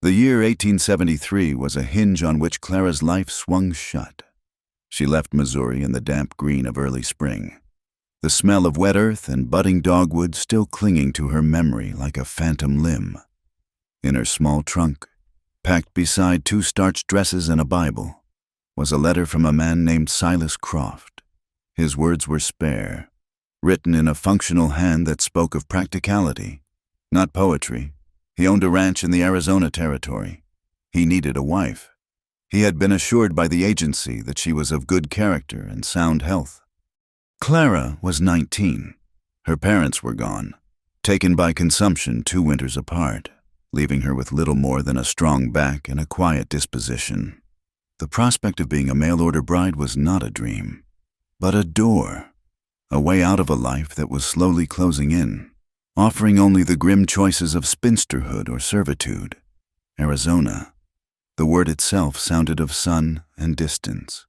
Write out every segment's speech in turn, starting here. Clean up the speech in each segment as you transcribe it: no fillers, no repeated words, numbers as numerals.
The year 1873 was a hinge on which Clara's life swung shut. She left Missouri in the damp green of early spring, the smell of wet earth and budding dogwood still clinging to her memory like a phantom limb. In her small trunk, packed beside 2 starched dresses and a Bible, was a letter from a man named Silas Croft. His words were spare, written in a functional hand that spoke of practicality, not poetry. He owned a ranch in the Arizona territory. He needed a wife. He had been assured by the agency that she was of good character and sound health. Clara was 19. Her parents were gone, taken by consumption 2 winters apart, leaving her with little more than a strong back and a quiet disposition. The prospect of being a mail-order bride was not a dream, but a door, a way out of a life that was slowly closing in, offering only the grim choices of spinsterhood or servitude. Arizona. The word itself sounded of sun and distance,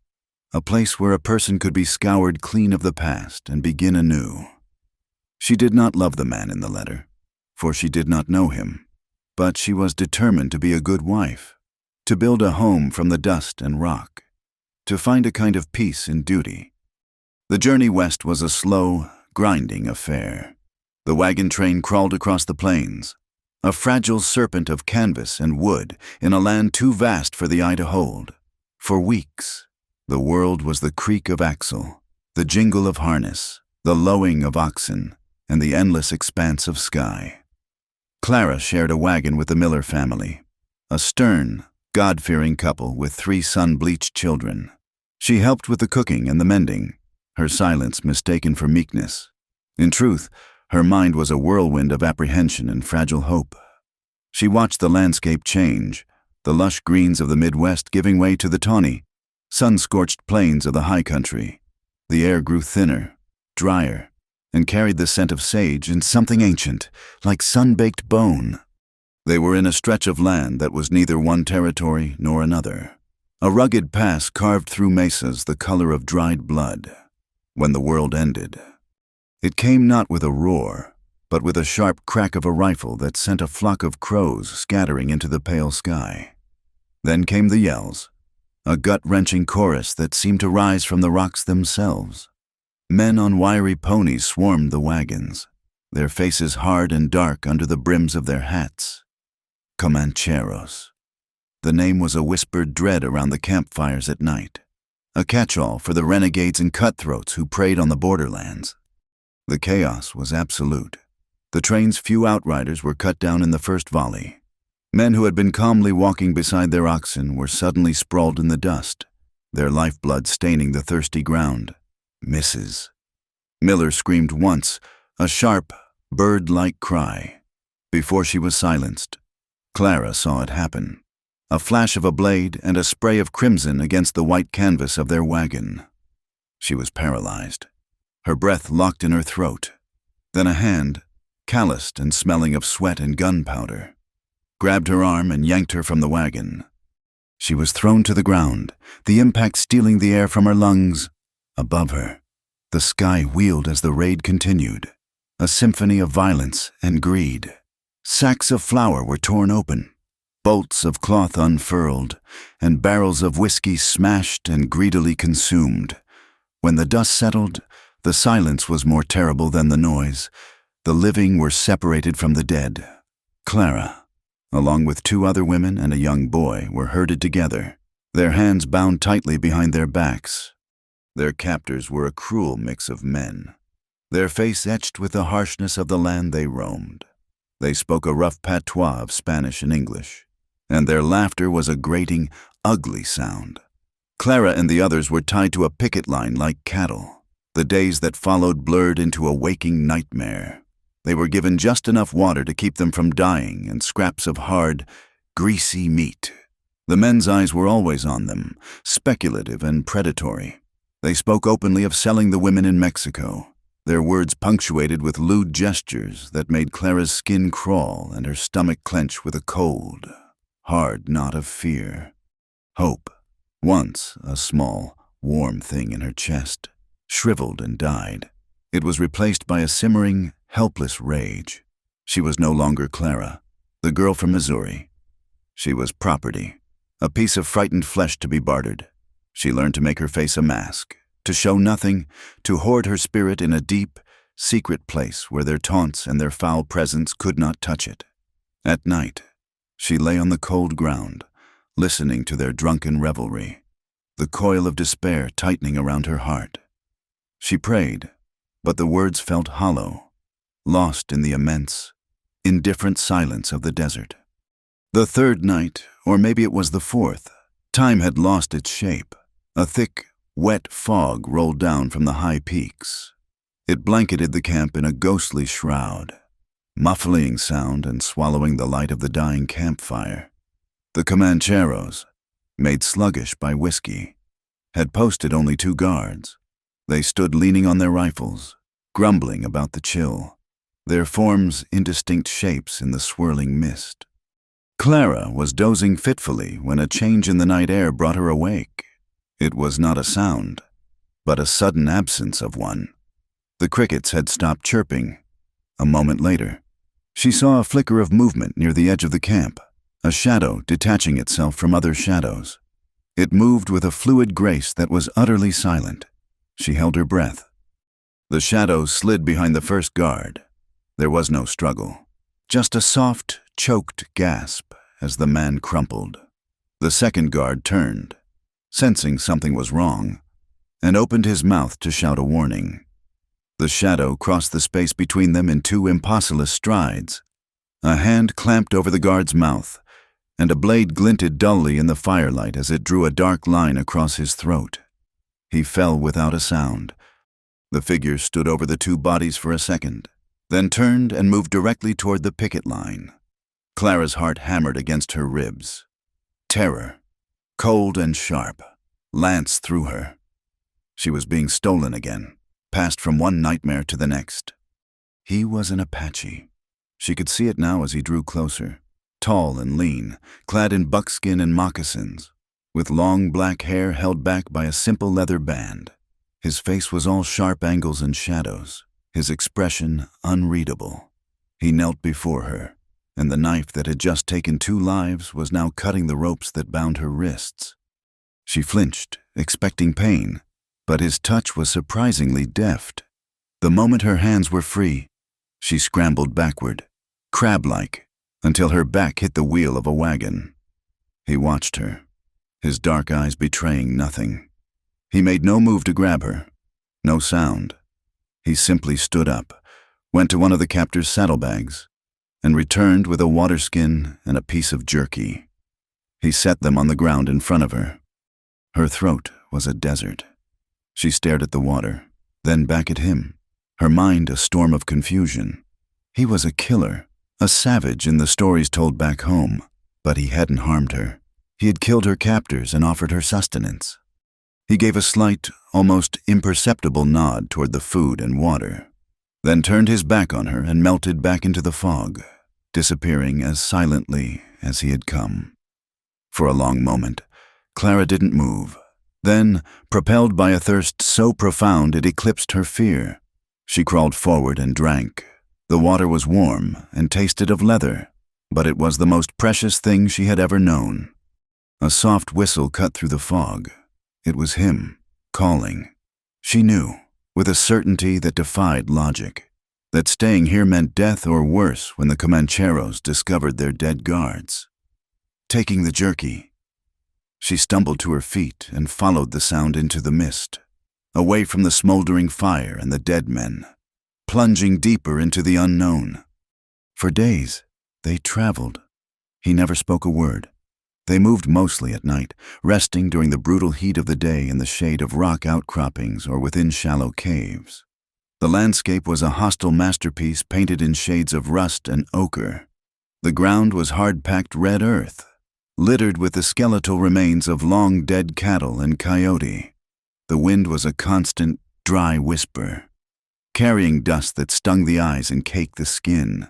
a place where a person could be scoured clean of the past and begin anew. She did not love the man in the letter, for she did not know him, but she was determined to be a good wife, to build a home from the dust and rock, to find a kind of peace in duty. The journey west was a slow, grinding affair. The wagon train crawled across the plains, a fragile serpent of canvas and wood in a land too vast for the eye to hold. For weeks, the world was the creak of axle, the jingle of harness, the lowing of oxen, and the endless expanse of sky. Clara shared a wagon with the Miller family, a stern, God-fearing couple with 3 sun-bleached children. She helped with the cooking and the mending, her silence mistaken for meekness. In truth, her mind was a whirlwind of apprehension and fragile hope. She watched the landscape change, the lush greens of the Midwest giving way to the tawny, sun-scorched plains of the high country. The air grew thinner, drier, and carried the scent of sage and something ancient, like sun-baked bone. They were in a stretch of land that was neither one territory nor another, a rugged pass carved through mesas the color of dried blood. When the world ended, it came not with a roar, but with a sharp crack of a rifle that sent a flock of crows scattering into the pale sky. Then came the yells, a gut-wrenching chorus that seemed to rise from the rocks themselves. Men on wiry ponies swarmed the wagons, their faces hard and dark under the brims of their hats. Comancheros. The name was a whispered dread around the campfires at night, a catch-all for the renegades and cutthroats who preyed on the borderlands. The chaos was absolute. The train's few outriders were cut down in the first volley. Men who had been calmly walking beside their oxen were suddenly sprawled in the dust, their lifeblood staining the thirsty ground. Misses. Miller screamed once, a sharp, bird-like cry. Before she was silenced, Clara saw it happen. A flash of a blade and a spray of crimson against the white canvas of their wagon. She was paralyzed, her breath locked in her throat. Then a hand, calloused and smelling of sweat and gunpowder, grabbed her arm and yanked her from the wagon. She was thrown to the ground, the impact stealing the air from her lungs. Above her, the sky wheeled as the raid continued, a symphony of violence and greed. Sacks of flour were torn open, bolts of cloth unfurled, and barrels of whiskey smashed and greedily consumed. When the dust settled, the silence was more terrible than the noise. The living were separated from the dead. Clara, along with 2 other women and a young boy, were herded together, their hands bound tightly behind their backs. Their captors were a cruel mix of men, their face etched with the harshness of the land they roamed. They spoke a rough patois of Spanish and English, and their laughter was a grating, ugly sound. Clara and the others were tied to a picket line like cattle. The days that followed blurred into a waking nightmare. They were given just enough water to keep them from dying and scraps of hard, greasy meat. The men's eyes were always on them, speculative and predatory. They spoke openly of selling the women in Mexico, their words punctuated with lewd gestures that made Clara's skin crawl and her stomach clench with a cold, hard knot of fear. Hope, once a small, warm thing in her chest, shriveled and died. It was replaced by a simmering, helpless rage. She was no longer Clara, the girl from Missouri. She was property, a piece of frightened flesh to be bartered. She learned to make her face a mask, to show nothing, to hoard her spirit in a deep, secret place where their taunts and their foul presence could not touch it. At night, she lay on the cold ground, listening to their drunken revelry, the coil of despair tightening around her heart. She prayed, but the words felt hollow, lost in the immense, indifferent silence of the desert. The third night, or maybe it was the fourth, time had lost its shape. A thick, wet fog rolled down from the high peaks. It blanketed the camp in a ghostly shroud, muffling sound and swallowing the light of the dying campfire. The Comancheros, made sluggish by whiskey, had posted only 2 guards. They stood leaning on their rifles, grumbling about the chill, their forms indistinct shapes in the swirling mist. Clara was dozing fitfully when a change in the night air brought her awake. It was not a sound, but a sudden absence of one. The crickets had stopped chirping. A moment later, she saw a flicker of movement near the edge of the camp, a shadow detaching itself from other shadows. It moved with a fluid grace that was utterly silent. She held her breath. The shadow slid behind the first guard. There was no struggle, just a soft, choked gasp as the man crumpled. The second guard turned, sensing something was wrong, and opened his mouth to shout a warning. The shadow crossed the space between them in 2 impossible strides. A hand clamped over the guard's mouth, and a blade glinted dully in the firelight as it drew a dark line across his throat. He fell without a sound. The figure stood over the 2 bodies for a second, then turned and moved directly toward the picket line. Clara's heart hammered against her ribs. Terror, cold and sharp, lanced through her. She was being stolen again, passed from one nightmare to the next. He was an Apache. She could see it now as he drew closer, tall and lean, clad in buckskin and moccasins, with long black hair held back by a simple leather band. His face was all sharp angles and shadows, his expression unreadable. He knelt before her, and the knife that had just taken 2 lives was now cutting the ropes that bound her wrists. She flinched, expecting pain, but his touch was surprisingly deft. The moment her hands were free, she scrambled backward, crab-like, until her back hit the wheel of a wagon. He watched her, his dark eyes betraying nothing. He made no move to grab her, no sound. He simply stood up, went to one of the captor's saddlebags, and returned with a waterskin and a piece of jerky. He set them on the ground in front of her. Her throat was a desert. She stared at the water, then back at him, her mind a storm of confusion. He was a killer, a savage in the stories told back home, but he hadn't harmed her. He had killed her captors and offered her sustenance. He gave a slight, almost imperceptible nod toward the food and water, then turned his back on her and melted back into the fog, disappearing as silently as he had come. For a long moment, Clara didn't move. Then, propelled by a thirst so profound it eclipsed her fear, she crawled forward and drank. The water was warm and tasted of leather, but it was the most precious thing she had ever known. A soft whistle cut through the fog. It was him, calling. She knew, with a certainty that defied logic, that staying here meant death or worse when the Comancheros discovered their dead guards. Taking the jerky, she stumbled to her feet and followed the sound into the mist, away from the smoldering fire and the dead men, plunging deeper into the unknown. For days, they traveled. He never spoke a word. They moved mostly at night, resting during the brutal heat of the day in the shade of rock outcroppings or within shallow caves. The landscape was a hostile masterpiece painted in shades of rust and ochre. The ground was hard-packed red earth, littered with the skeletal remains of long-dead cattle and coyote. The wind was a constant, dry whisper, carrying dust that stung the eyes and caked the skin.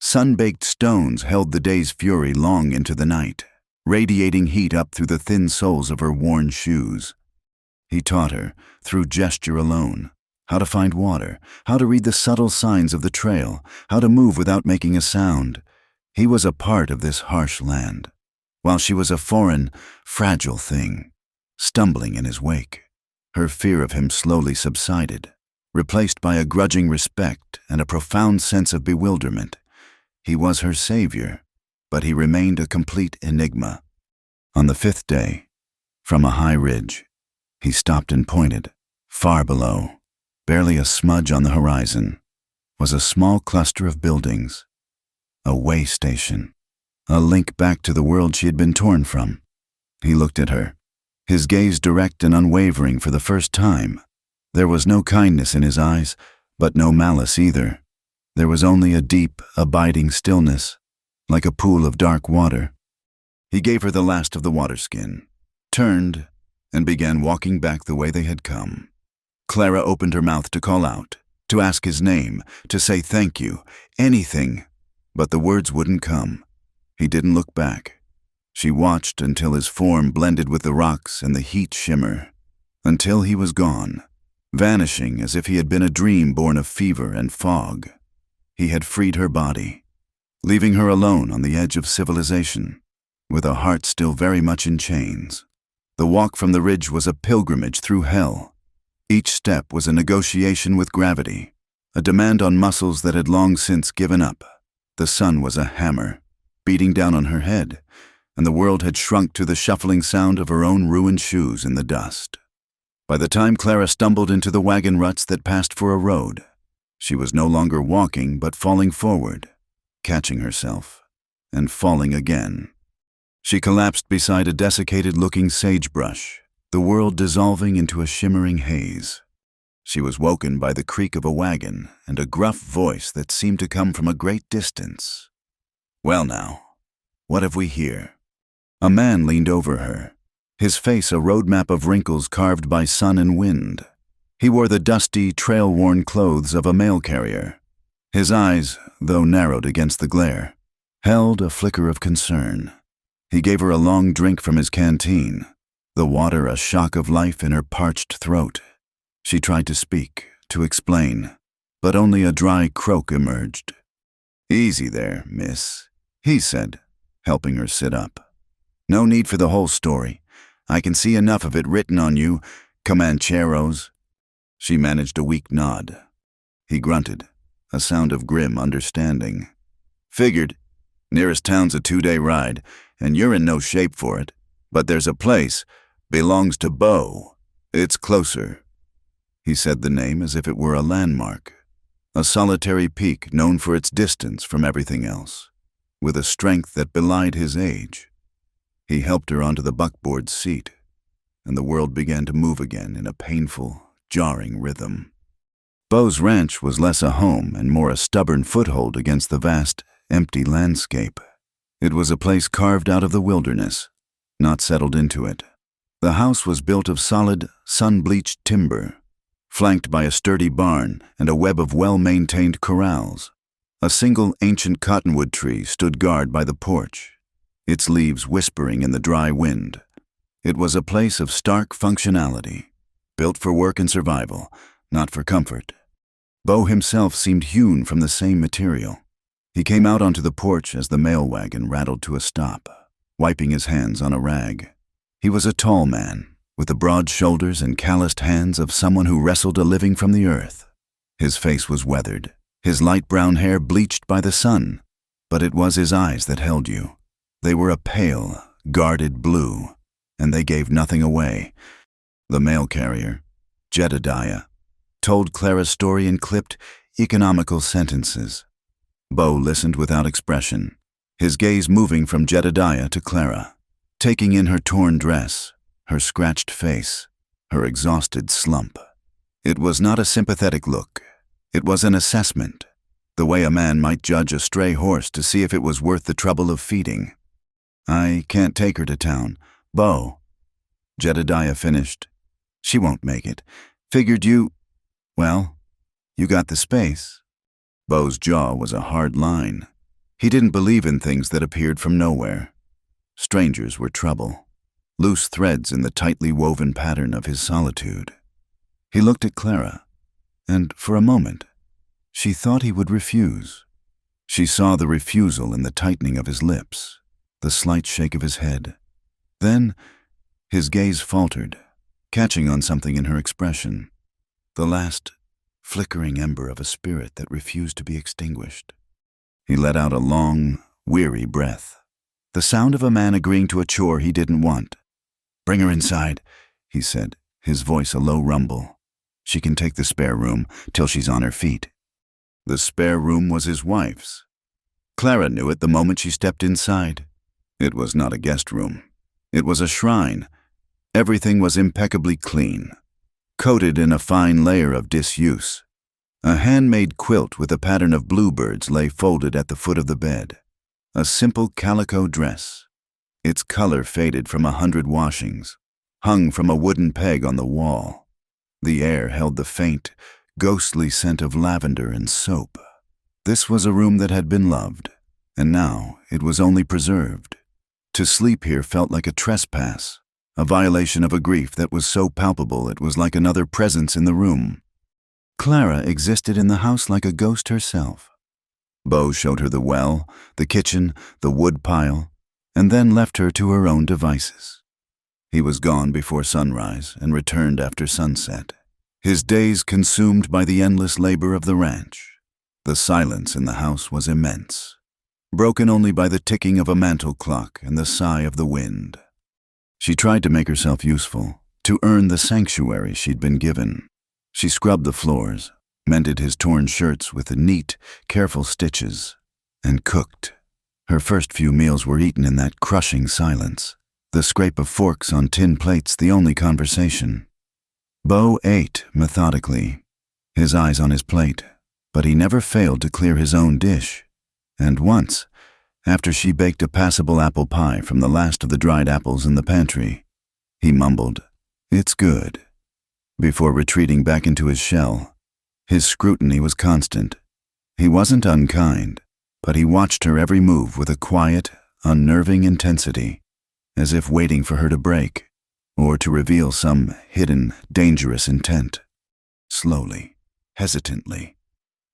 Sun-baked stones held the day's fury long into the night, radiating heat up through the thin soles of her worn shoes. He taught her, through gesture alone, how to find water, how to read the subtle signs of the trail, how to move without making a sound. He was a part of this harsh land, while she was a foreign, fragile thing, stumbling in his wake. Her fear of him slowly subsided, replaced by a grudging respect and a profound sense of bewilderment. He was her savior, but he remained a complete enigma. On the 5th day, from a high ridge, he stopped and pointed. Far below, barely a smudge on the horizon, was a small cluster of buildings. A way station, a link back to the world she had been torn from. He looked at her, his gaze direct and unwavering for the first time. There was no kindness in his eyes, but no malice either. There was only a deep, abiding stillness, like a pool of dark water. He gave her the last of the waterskin, turned, and began walking back the way they had come. Clara opened her mouth to call out, to ask his name, to say thank you, anything, but the words wouldn't come. He didn't look back. She watched until his form blended with the rocks and the heat shimmer, until he was gone, vanishing as if he had been a dream born of fever and fog. He had freed her body, leaving her alone on the edge of civilization, with a heart still very much in chains. The walk from the ridge was a pilgrimage through hell. Each step was a negotiation with gravity, a demand on muscles that had long since given up. The sun was a hammer, beating down on her head, and the world had shrunk to the shuffling sound of her own ruined shoes in the dust. By the time Clara stumbled into the wagon ruts that passed for a road, she was no longer walking but falling forward, catching herself, and falling again. She collapsed beside a desiccated-looking sagebrush, the world dissolving into a shimmering haze. She was woken by the creak of a wagon and a gruff voice that seemed to come from a great distance. "Well now, what have we here?" A man leaned over her, his face a roadmap of wrinkles carved by sun and wind. He wore the dusty, trail-worn clothes of a mail carrier. His eyes, though narrowed against the glare, held a flicker of concern. He gave her a long drink from his canteen, the water a shock of life in her parched throat. She tried to speak, to explain, but only a dry croak emerged. "Easy there, miss," he said, helping her sit up. "No need for the whole story. I can see enough of it written on you, Comancheros." She managed a weak nod. He grunted, a sound of grim understanding. "Figured. Nearest town's a 2-day ride, and you're in no shape for it. But there's a place. Belongs to Bo. It's closer." He said the name as if it were a landmark, a solitary peak known for its distance from everything else, with a strength that belied his age. He helped her onto the buckboard seat, and the world began to move again in a painful, jarring rhythm. Bo's ranch was less a home and more a stubborn foothold against the vast, empty landscape. It was a place carved out of the wilderness, not settled into it. The house was built of solid, sun-bleached timber, flanked by a sturdy barn and a web of well-maintained corrals. A single ancient cottonwood tree stood guard by the porch, its leaves whispering in the dry wind. It was a place of stark functionality, built for work and survival, not for comfort. Bo himself seemed hewn from the same material. He came out onto the porch as the mail wagon rattled to a stop, wiping his hands on a rag. He was a tall man, with the broad shoulders and calloused hands of someone who wrestled a living from the earth. His face was weathered, his light brown hair bleached by the sun, but it was his eyes that held you. They were a pale, guarded blue, and they gave nothing away. The mail carrier, Jedediah, told Clara's story in clipped, economical sentences. Bo listened without expression, his gaze moving from Jedediah to Clara, taking in her torn dress, her scratched face, her exhausted slump. It was not a sympathetic look. It was an assessment, the way a man might judge a stray horse to see if it was worth the trouble of feeding. "I can't take her to town, Bo," Jedediah finished. "She won't make it. Figured you, well, you got the space." Bo's jaw was a hard line. He didn't believe in things that appeared from nowhere. Strangers were trouble, loose threads in the tightly woven pattern of his solitude. He looked at Clara, and for a moment, she thought he would refuse. She saw the refusal in the tightening of his lips, the slight shake of his head. Then, his gaze faltered, catching on something in her expression, the last flickering ember of a spirit that refused to be extinguished. He let out a long, weary breath, the sound of a man agreeing to a chore he didn't want. "Bring her inside," he said, his voice a low rumble. "She can take the spare room till she's on her feet." The spare room was his wife's. Clara knew it the moment she stepped inside. It was not a guest room. It was a shrine. Everything was impeccably clean, coated in a fine layer of disuse. A handmade quilt with a pattern of bluebirds lay folded at the foot of the bed. A simple calico dress, its color faded from 100 washings, hung from a wooden peg on the wall. The air held the faint, ghostly scent of lavender and soap. This was a room that had been loved, and now it was only preserved. To sleep here felt like a trespass, a violation of a grief that was so palpable it was like another presence in the room. Clara existed in the house like a ghost herself. Beau showed her the well, the kitchen, the wood pile, and then left her to her own devices. He was gone before sunrise and returned after sunset, his days consumed by the endless labor of the ranch. The silence in the house was immense, broken only by the ticking of a mantel clock and the sigh of the wind. She tried to make herself useful, to earn the sanctuary she'd been given. She scrubbed the floors, mended his torn shirts with neat, careful stitches, and cooked. Her first few meals were eaten in that crushing silence, the scrape of forks on tin plates the only conversation. Beau ate methodically, his eyes on his plate, but he never failed to clear his own dish. And once, after she baked a passable apple pie from the last of the dried apples in the pantry, he mumbled, "It's good," before retreating back into his shell. His scrutiny was constant. He wasn't unkind, but he watched her every move with a quiet, unnerving intensity, as if waiting for her to break, or to reveal some hidden, dangerous intent. Slowly, hesitantly,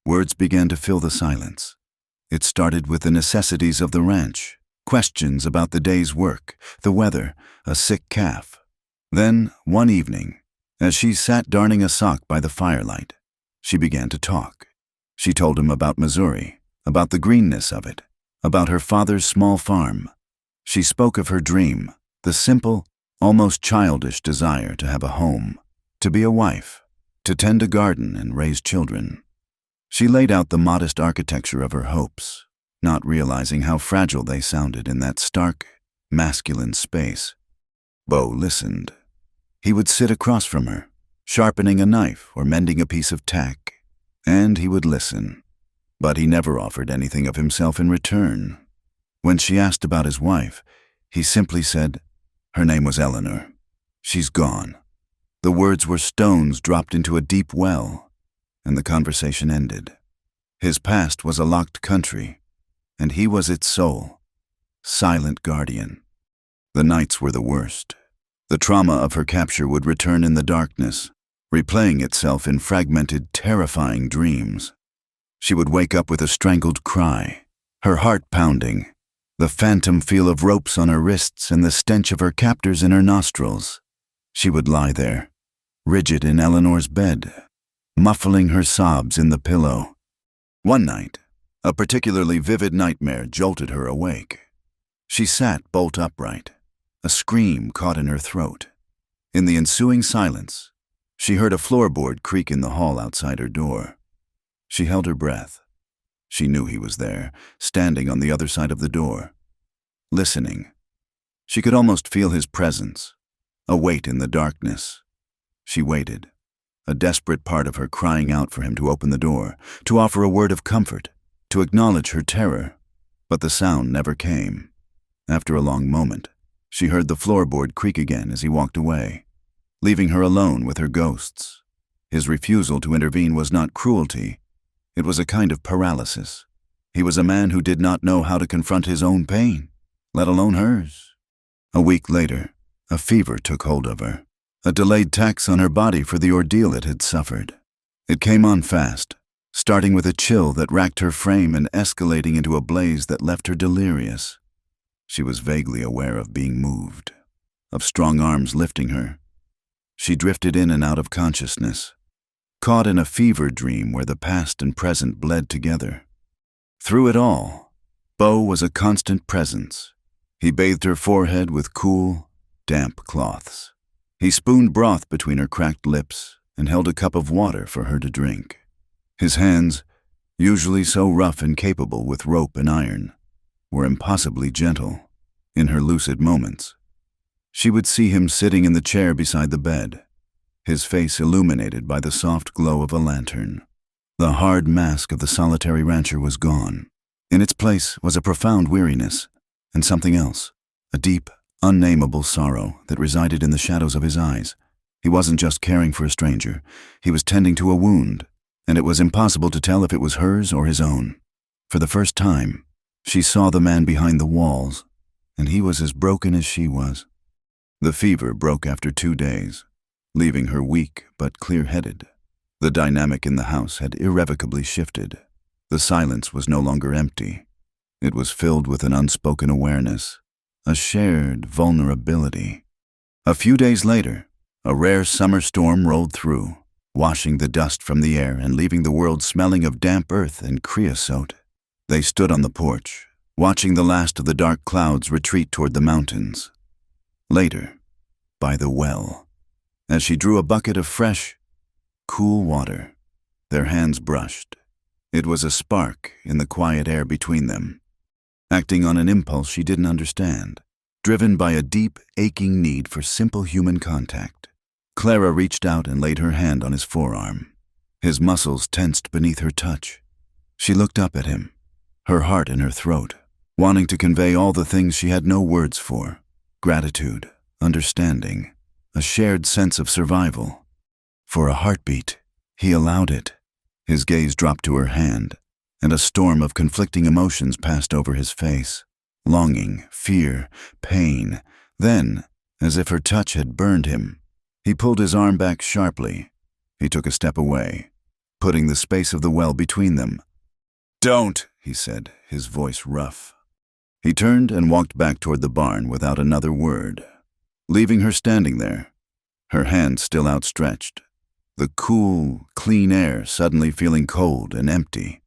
words began to fill the silence. It started with the necessities of the ranch, questions about the day's work, the weather, a sick calf. Then, one evening, as she sat darning a sock by the firelight, she began to talk. She told him about Missouri, about the greenness of it, about her father's small farm. She spoke of her dream, the simple, almost childish desire to have a home, to be a wife, to tend a garden and raise children. She laid out the modest architecture of her hopes, not realizing how fragile they sounded in that stark, masculine space. Beau listened. He would sit across from her, sharpening a knife or mending a piece of tack, and he would listen. But he never offered anything of himself in return. When she asked about his wife, he simply said, "Her name was Eleanor. She's gone." The words were stones dropped into a deep well, and the conversation ended. His past was a locked country, and he was its sole, silent guardian. The nights were the worst. The trauma of her capture would return in the darkness, replaying itself in fragmented, terrifying dreams. She would wake up with a strangled cry, her heart pounding, the phantom feel of ropes on her wrists and the stench of her captors in her nostrils. She would lie there, rigid in Eleanor's bed, muffling her sobs in the pillow. One night, a particularly vivid nightmare jolted her awake. She sat bolt upright, a scream caught in her throat. In the ensuing silence, she heard a floorboard creak in the hall outside her door. She held her breath. She knew he was there, standing on the other side of the door, listening. She could almost feel his presence, a weight in the darkness. She waited, a desperate part of her crying out for him to open the door, to offer a word of comfort, to acknowledge her terror. But the sound never came. After a long moment, she heard the floorboard creak again as he walked away, leaving her alone with her ghosts. His refusal to intervene was not cruelty. It was a kind of paralysis. He was a man who did not know how to confront his own pain, let alone hers. A week later, a fever took hold of her, a delayed tax on her body for the ordeal it had suffered. It came on fast, starting with a chill that racked her frame and escalating into a blaze that left her delirious. She was vaguely aware of being moved, of strong arms lifting her. She drifted in and out of consciousness, caught in a fever dream where the past and present bled together. Through it all, Bo was a constant presence. He bathed her forehead with cool, damp cloths. He spooned broth between her cracked lips and held a cup of water for her to drink. His hands, usually so rough and capable with rope and iron, were impossibly gentle in her lucid moments. She would see him sitting in the chair beside the bed, his face illuminated by the soft glow of a lantern. The hard mask of the solitary rancher was gone. In its place was a profound weariness, and something else, a deep, unnameable sorrow that resided in the shadows of his eyes. He wasn't just caring for a stranger, he was tending to a wound, and it was impossible to tell if it was hers or his own. For the first time, she saw the man behind the walls, and he was as broken as she was. The fever broke after 2 days, leaving her weak but clear-headed. The dynamic in the house had irrevocably shifted. The silence was no longer empty. It was filled with an unspoken awareness, a shared vulnerability. A few days later, a rare summer storm rolled through, washing the dust from the air and leaving the world smelling of damp earth and creosote. They stood on the porch, watching the last of the dark clouds retreat toward the mountains. Later, by the well, as she drew a bucket of fresh, cool water, their hands brushed. It was a spark in the quiet air between them, acting on an impulse she didn't understand, driven by a deep, aching need for simple human contact. Clara reached out and laid her hand on his forearm. His muscles tensed beneath her touch. She looked up at him, her heart in her throat, wanting to convey all the things she had no words for: gratitude, understanding, a shared sense of survival. For a heartbeat, he allowed it. His gaze dropped to her hand, and a storm of conflicting emotions passed over his face. Longing, fear, pain. Then, as if her touch had burned him, he pulled his arm back sharply. He took a step away, putting the space of the well between them. "Don't," he said, his voice rough. He turned and walked back toward the barn without another word, leaving her standing there, her hand still outstretched, the cool, clean air suddenly feeling cold and empty.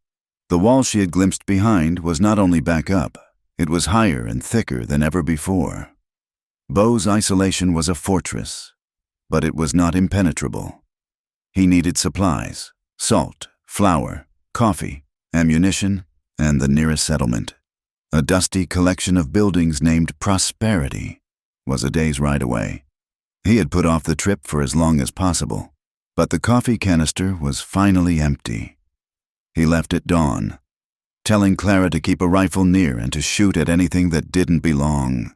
The wall she had glimpsed behind was not only back up, it was higher and thicker than ever before. Beau's isolation was a fortress, but it was not impenetrable. He needed supplies: salt, flour, coffee, ammunition, and the nearest settlement. A dusty collection of buildings named Prosperity was a day's ride away. He had put off the trip for as long as possible, but the coffee canister was finally empty. He left at dawn, telling Clara to keep a rifle near and to shoot at anything that didn't belong.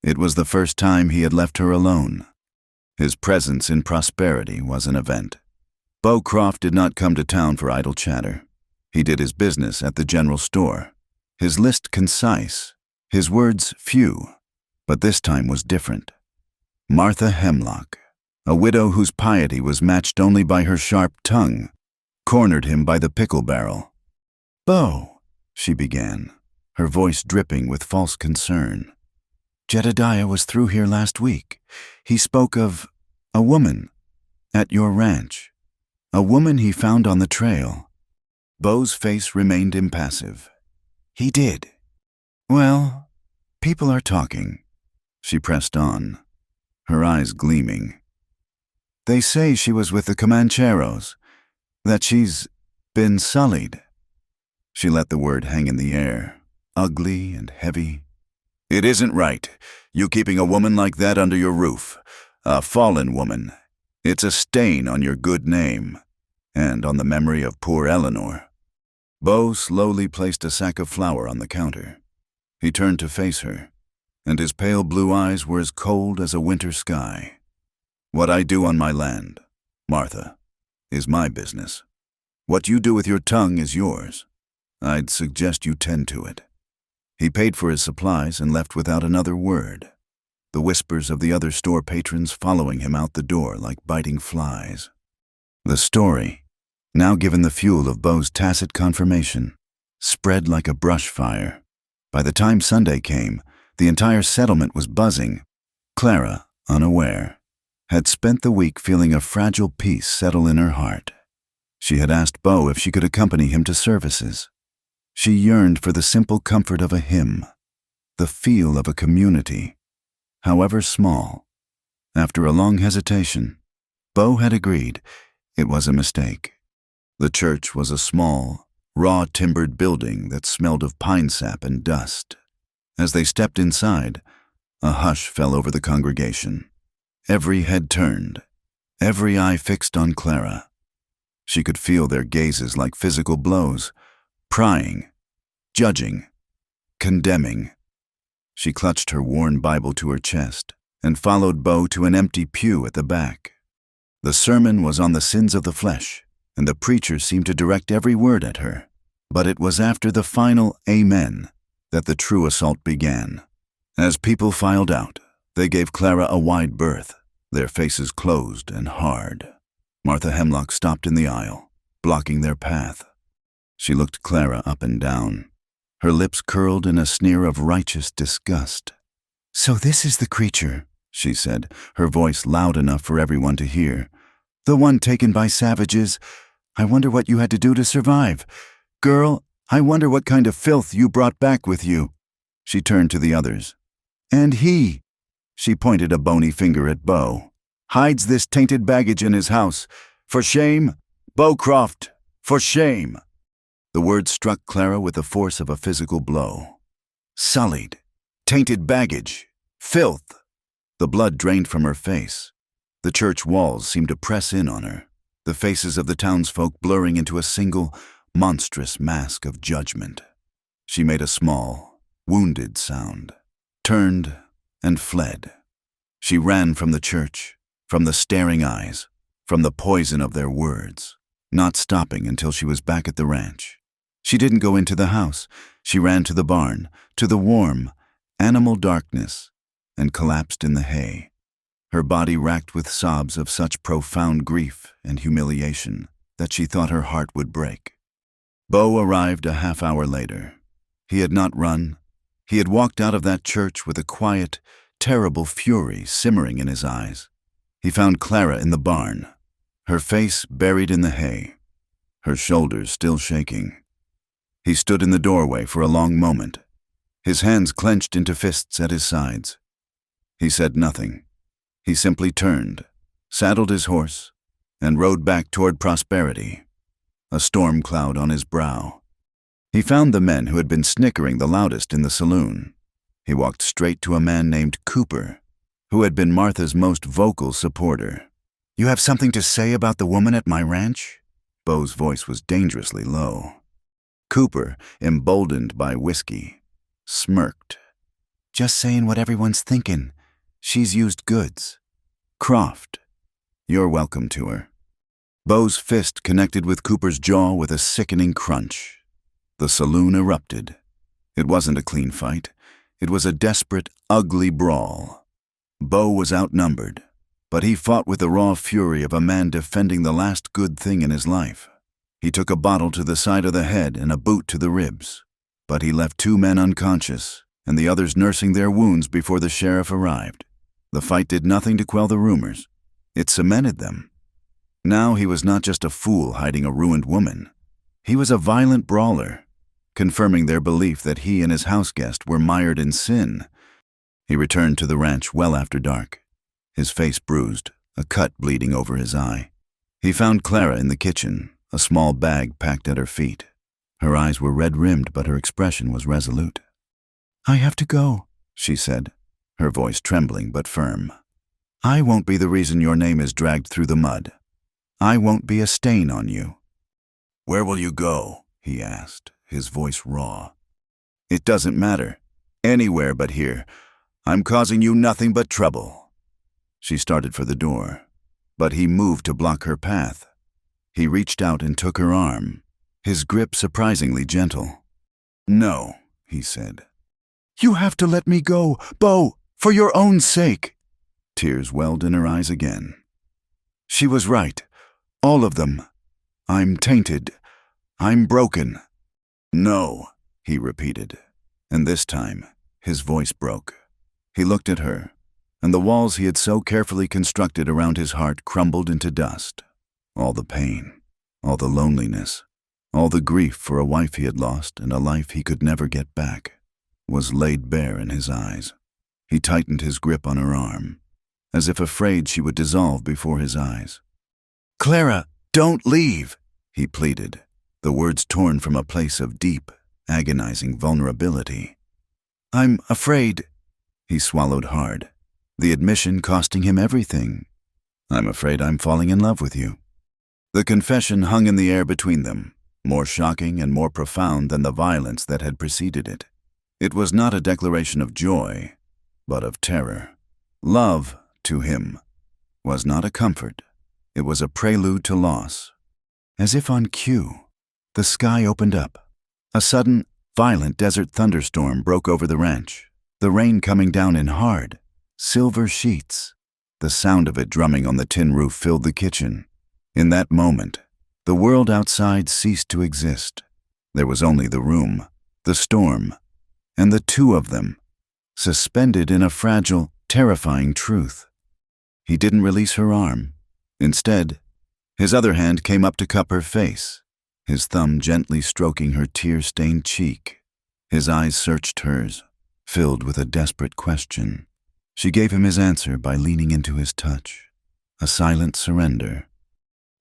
It was the first time he had left her alone. His presence in Prosperity was an event. Beau Croft did not come to town for idle chatter. He did his business at the general store, his list concise, his words few, but this time was different. Martha Hemlock, a widow whose piety was matched only by her sharp tongue, cornered him by the pickle barrel. "Beau," she began, her voice dripping with false concern. "Jedediah was through here last week. He spoke of a woman at your ranch, a woman he found on the trail." Beau's face remained impassive. "He did. Well, people are talking," she pressed on, her eyes gleaming. "They say she was with the Comancheros, that she's been sullied." She let the word hang in the air, ugly and heavy. "It isn't right, you keeping a woman like that under your roof. A fallen woman. It's a stain on your good name, and on the memory of poor Eleanor." Beau slowly placed a sack of flour on the counter. He turned to face her, and his pale blue eyes were as cold as a winter sky. "What I do on my land, Martha, is my business. What you do with your tongue is yours. I'd suggest you tend to it." He paid for his supplies and left without another word, the whispers of the other store patrons following him out the door like biting flies. The story, now given the fuel of Beau's tacit confirmation, spread like a brush fire. By the time Sunday came, The entire settlement was buzzing. Clara, unaware, had spent the week feeling a fragile peace settle in her heart. She had asked Beau if she could accompany him to services. She yearned for the simple comfort of a hymn, the feel of a community, however small. After a long hesitation, Beau had agreed. It was a mistake. The church was a small, raw-timbered building that smelled of pine sap and dust. As they stepped inside, a hush fell over the congregation. Every head turned, every eye fixed on Clara. She could feel their gazes like physical blows, prying, judging, condemning. She clutched her worn Bible to her chest and followed Beau to an empty pew at the back. The sermon was on the sins of the flesh, and the preacher seemed to direct every word at her. But it was after the final amen that the true assault began. As people filed out, they gave Clara a wide berth, their faces closed and hard. Martha Hemlock stopped in the aisle, blocking their path. She looked Clara up and down, her lips curled in a sneer of righteous disgust. "So this is the creature," she said, her voice loud enough for everyone to hear. "The one taken by savages. I wonder what you had to do to survive. Girl, I wonder what kind of filth you brought back with you." She turned to the others. "And he," she pointed a bony finger at Beau, "hides this tainted baggage in his house. For shame, Beaucroft, for shame." The words struck Clara with the force of a physical blow. Sullied, tainted baggage, filth. The blood drained from her face. The church walls seemed to press in on her, the faces of the townsfolk blurring into a single, monstrous mask of judgment. She made a small, wounded sound, turned, and fled. She ran from the church, from the staring eyes, from the poison of their words, not stopping until she was back at the ranch. She didn't go into the house. She ran to the barn, to the warm, animal darkness, and collapsed in the hay, her body racked with sobs of such profound grief and humiliation that she thought her heart would break. Beau arrived a half-hour later. He had not run. He had walked out of that church with a quiet, terrible fury simmering in his eyes. He found Clara in the barn, her face buried in the hay, her shoulders still shaking. He stood in the doorway for a long moment, his hands clenched into fists at his sides. He said nothing. He simply turned, saddled his horse, and rode back toward prosperity, a storm cloud on his brow. He found the men who had been snickering the loudest in the saloon. He walked straight to a man named Cooper, who had been Martha's most vocal supporter. "You have something to say about the woman at my ranch?" Beau's voice was dangerously low. Cooper, emboldened by whiskey, smirked. "Just saying what everyone's thinking. She's used goods. Croft, you're welcome to her." Beau's fist connected with Cooper's jaw with a sickening crunch. The saloon erupted. It wasn't a clean fight. It was a desperate, ugly brawl. Beau was outnumbered, but he fought with the raw fury of a man defending the last good thing in his life. He took a bottle to the side of the head and a boot to the ribs, but he left 2 men unconscious and the others nursing their wounds before the sheriff arrived. The fight did nothing to quell the rumors. It cemented them. Now he was not just a fool hiding a ruined woman. He was a violent brawler, confirming their belief that he and his houseguest were mired in sin. He returned to the ranch well after dark, his face bruised, a cut bleeding over his eye. He found Clara in the kitchen, a small bag packed at her feet. Her eyes were red-rimmed, but her expression was resolute. "I have to go," she said, her voice trembling but firm. "I won't be the reason your name is dragged through the mud. I won't be a stain on you." "Where will you go?" he asked, his voice raw. "It doesn't matter. Anywhere but here. I'm causing you nothing but trouble." She started for the door, but he moved to block her path. He reached out and took her arm, his grip surprisingly gentle. "No," he said. "You have to let me go, Beau, for your own sake." Tears welled in her eyes again. She was right. All of them. "I'm tainted. I'm broken." "No," he repeated, and this time His voice broke. He looked at her, and the walls he had so carefully constructed around his heart crumbled into dust. All the pain, all the loneliness, all the grief for a wife he had lost and a life he could never get back, was laid bare in his eyes. He tightened his grip on her arm, as if afraid she would dissolve before his eyes. "Clara, don't leave," he pleaded, the words torn from a place of deep, agonizing vulnerability. "I'm afraid," he swallowed hard, the admission costing him everything. "I'm afraid I'm falling in love with you." The confession hung in the air between them, more shocking and more profound than the violence that had preceded it. It was not a declaration of joy, but of terror. Love, to him, was not a comfort. It was a prelude to loss. As if on cue, the sky opened up. A sudden, violent desert thunderstorm broke over the ranch, the rain coming down in hard, silver sheets. The sound of it drumming on the tin roof filled the kitchen. In that moment, the world outside ceased to exist. There was only the room, the storm, and the two of them, suspended in a fragile, terrifying truth. He didn't release her arm. Instead, his other hand came up to cup her face, his thumb gently stroking her tear-stained cheek. His eyes searched hers, filled with a desperate question. She gave him his answer by leaning into his touch, a silent surrender.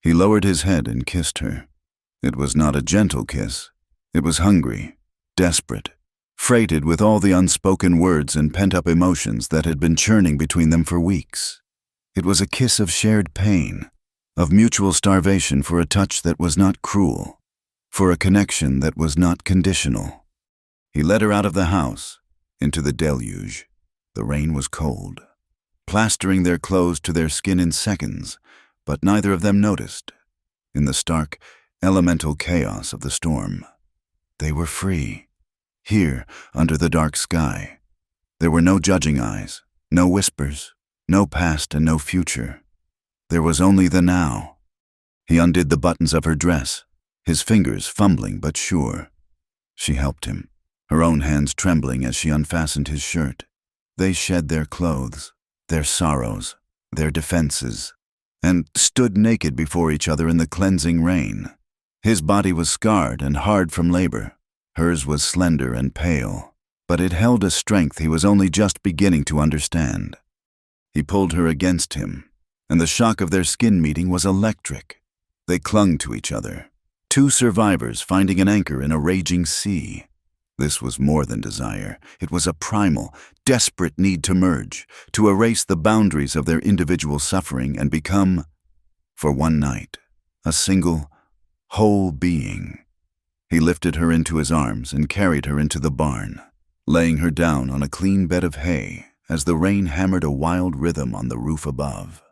He lowered his head and kissed her. It was not a gentle kiss. It was hungry, desperate, freighted with all the unspoken words and pent-up emotions that had been churning between them for weeks. It was a kiss of shared pain, of mutual starvation for a touch that was not cruel, for a connection that was not conditional. He led her out of the house, into the deluge. The rain was cold, plastering their clothes to their skin in seconds, but neither of them noticed. In the stark, elemental chaos of the storm, they were free. Here, under the dark sky, there were no judging eyes, no whispers, no past and no future. There was only the now. He undid the buttons of her dress, his fingers fumbling but sure. She helped him, her own hands trembling as she unfastened his shirt. They shed their clothes, their sorrows, their defenses, and stood naked before each other in the cleansing rain. His body was scarred and hard from labor. Hers was slender and pale, but it held a strength he was only just beginning to understand. He pulled her against him, and the shock of their skin meeting was electric. They clung to each other, two survivors finding an anchor in a raging sea. This was more than desire. It was a primal, desperate need to merge, to erase the boundaries of their individual suffering and become, for one night, a single, whole being. He lifted her into his arms and carried her into the barn, laying her down on a clean bed of hay as the rain hammered a wild rhythm on the roof above.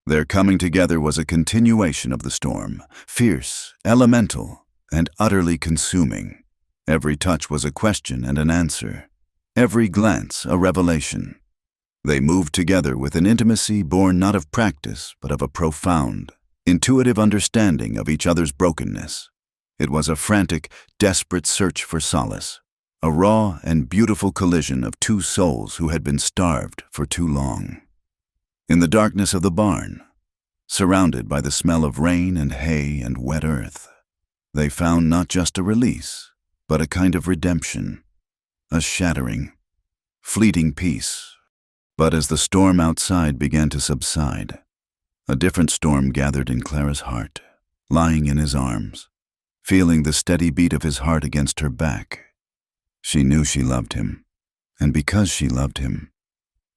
Their coming together was a continuation of the storm, fierce, elemental, and utterly consuming. Every touch was a question and an answer, every glance a revelation. They moved together with an intimacy born not of practice, but of a profound, intuitive understanding of each other's brokenness. It was a frantic, desperate search for solace, a raw and beautiful collision of two souls who had been starved for too long. In the darkness of the barn, surrounded by the smell of rain and hay and wet earth, they found not just a release, but a kind of redemption, a shattering, fleeting peace. But as the storm outside began to subside, a different storm gathered in Clara's heart, lying in his arms, feeling the steady beat of his heart against her back. She knew she loved him, and because she loved him,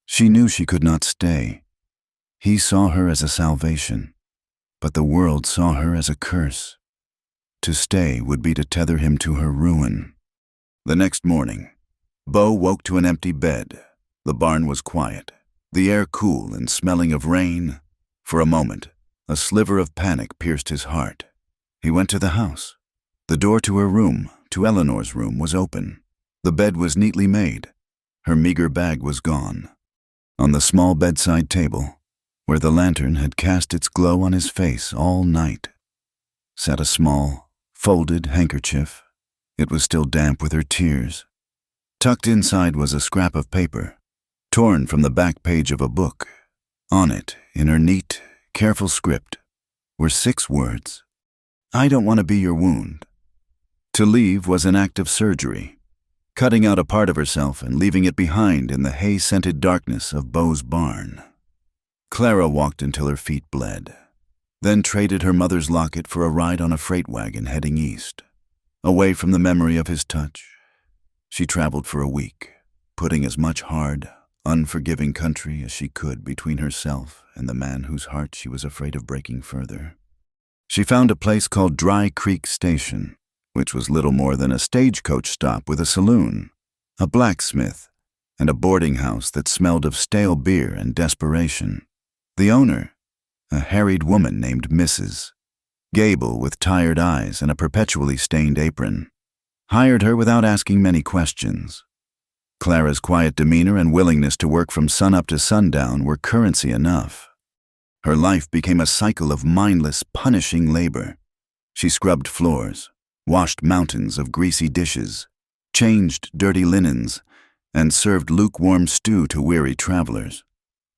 she knew she could not stay. He saw her as a salvation, but the world saw her as a curse. To stay would be to tether him to her ruin. The next morning, Beau woke to an empty bed. The barn was quiet, the air cool and smelling of rain. For a moment, a sliver of panic pierced his heart. He went to the house. The door to her room, to Eleanor's room, was open. The bed was neatly made. Her meager bag was gone. On the small bedside table, where the lantern had cast its glow on his face all night, sat a small, folded handkerchief. It was still damp with her tears. Tucked inside was a scrap of paper, torn from the back page of a book. On it, in her neat, careful script, were 6 words. I don't want to be your wound. To leave was an act of surgery, cutting out a part of herself and leaving it behind in the hay-scented darkness of Beau's barn. Clara walked until her feet bled, then traded her mother's locket for a ride on a freight wagon heading east. Away from the memory of his touch, she traveled for a week, putting as much hard, unforgiving country as she could between herself and the man whose heart she was afraid of breaking further. She found a place called Dry Creek Station, which was little more than a stagecoach stop with a saloon, a blacksmith, and a boarding house that smelled of stale beer and desperation. The owner, a harried woman named Mrs. Gable with tired eyes and a perpetually stained apron, hired her without asking many questions. Clara's quiet demeanor and willingness to work from sunup to sundown were currency enough. Her life became a cycle of mindless, punishing labor. She scrubbed floors, washed mountains of greasy dishes, changed dirty linens, and served lukewarm stew to weary travelers.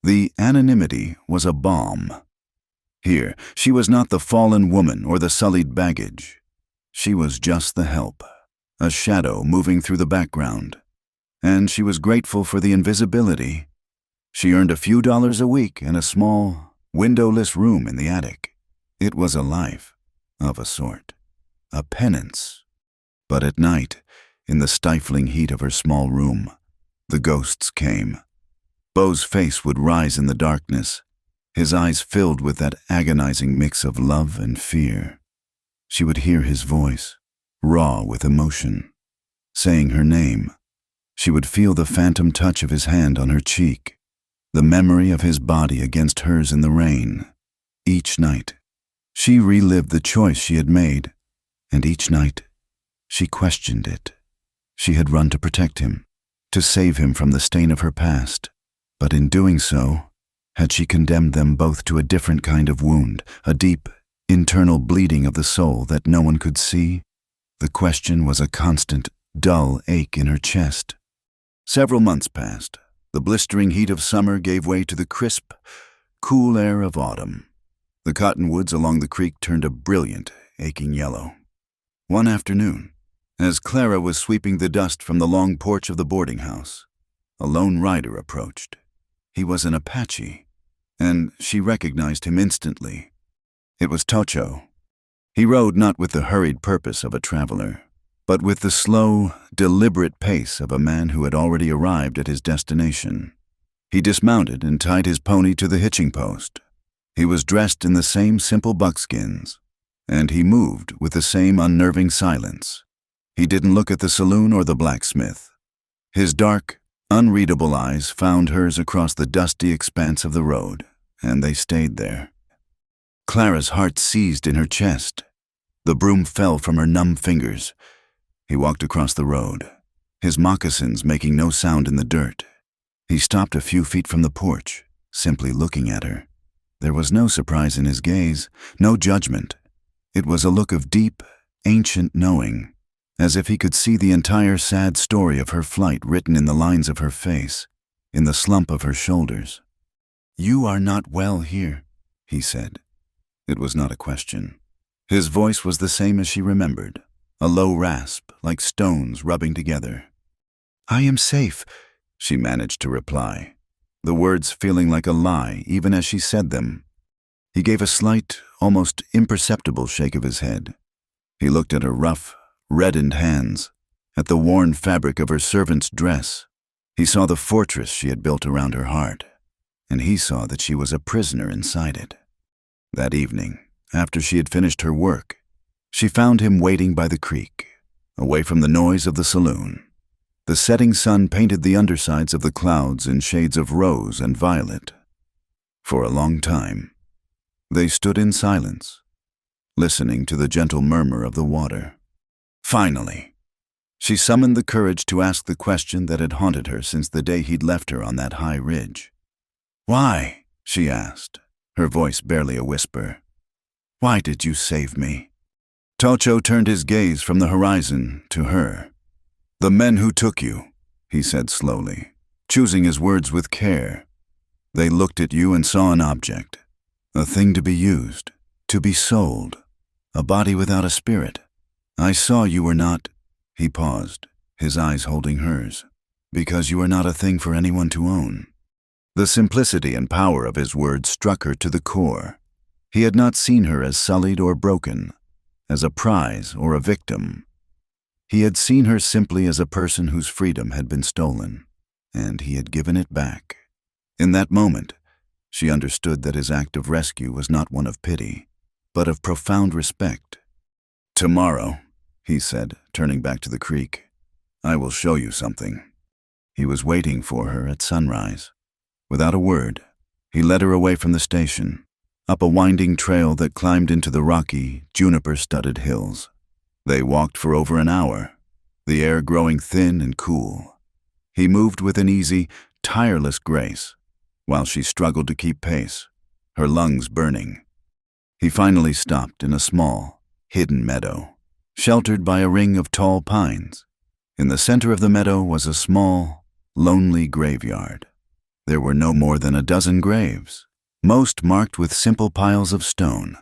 The anonymity was a balm. Here, she was not the fallen woman or the sullied baggage. She was just the help, a shadow moving through the background. And she was grateful for the invisibility. She earned a few dollars a week in a small, windowless room in the attic. It was a life, of a sort, a penance. But at night, in the stifling heat of her small room, the ghosts came. Beau's face would rise in the darkness, his eyes filled with that agonizing mix of love and fear. She would hear his voice, raw with emotion, saying her name. She would feel the phantom touch of his hand on her cheek, the memory of his body against hers in the rain. Each night, she relived the choice she had made, and each night, she questioned it. She had run to protect him, to save him from the stain of her past, but in doing so, had she condemned them both to a different kind of wound, a deep, internal bleeding of the soul that no one could see? The question was a constant, dull ache in her chest. Several months passed. The blistering heat of summer gave way to the crisp, cool air of autumn. The cottonwoods along the creek turned a brilliant, aching yellow. One afternoon, as Clara was sweeping the dust from the long porch of the boarding house, a lone rider approached. He was an Apache, and she recognized him instantly. It was Tocho. He rode not with the hurried purpose of a traveler, but with the slow, deliberate pace of a man who had already arrived at his destination. He dismounted and tied his pony to the hitching post. He was dressed in the same simple buckskins, and he moved with the same unnerving silence. He didn't look at the saloon or the blacksmith. His dark, unreadable eyes found hers across the dusty expanse of the road, and they stayed there. Clara's heart seized in her chest. The broom fell from her numb fingers. He walked across the road, his moccasins making no sound in the dirt. He stopped a few feet from the porch, simply looking at her. There was no surprise in his gaze, no judgment. It was a look of deep, ancient knowing, as if he could see the entire sad story of her flight written in the lines of her face, in the slump of her shoulders. "You are not well here," he said. It was not a question. His voice was the same as she remembered, a low rasp, like stones rubbing together. "I am safe," she managed to reply, the words feeling like a lie even as she said them. He gave a slight, almost imperceptible shake of his head. He looked at her rough, reddened hands, at the worn fabric of her servant's dress. He saw the fortress she had built around her heart, and he saw that she was a prisoner inside it. That evening, after she had finished her work, she found him waiting by the creek, away from the noise of the saloon. The setting sun painted the undersides of the clouds in shades of rose and violet. For a long time, they stood in silence, listening to the gentle murmur of the water. Finally, she summoned the courage to ask the question that had haunted her since the day he'd left her on that high ridge. "Why?" she asked, her voice barely a whisper. "Why did you save me?" Tocho turned his gaze from the horizon to her. "The men who took you, he said slowly, choosing his words with care. They looked at you and saw an object, a thing to be used, to be sold, a body without a spirit. I saw you were not, he paused, his eyes holding hers, because you are not a thing for anyone to own. The simplicity and power of his words struck her to the core. He had not seen her as sullied or broken, as a prize or a victim. He had seen her simply as a person whose freedom had been stolen, and he had given it back. In that moment, she understood that his act of rescue was not one of pity, but of profound respect. Tomorrow, he said, turning back to the creek, I will show you something. He was waiting for her at sunrise. Without a word, he led her away from the station, up a winding trail that climbed into the rocky, juniper-studded hills. They walked for over an hour, the air growing thin and cool. He moved with an easy, tireless grace, while she struggled to keep pace, her lungs burning. He finally stopped in a small, hidden meadow, sheltered by a ring of tall pines. In the center of the meadow was a small, lonely graveyard. There were no more than a dozen graves, most marked with simple piles of stone,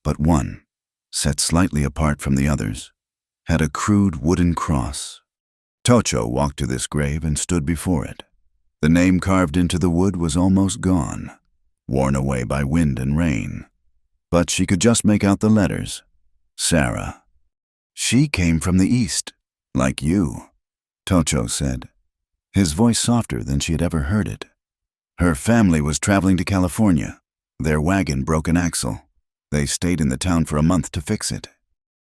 but one, set slightly apart from the others, had a crude wooden cross. Tocho walked to this grave and stood before it. The name carved into the wood was almost gone, worn away by wind and rain, but she could just make out the letters. Sarah. She came from the east, like you, Tocho said, his voice softer than she had ever heard it. Her family was traveling to California. Their wagon broke an axle. They stayed in the town for a month to fix it.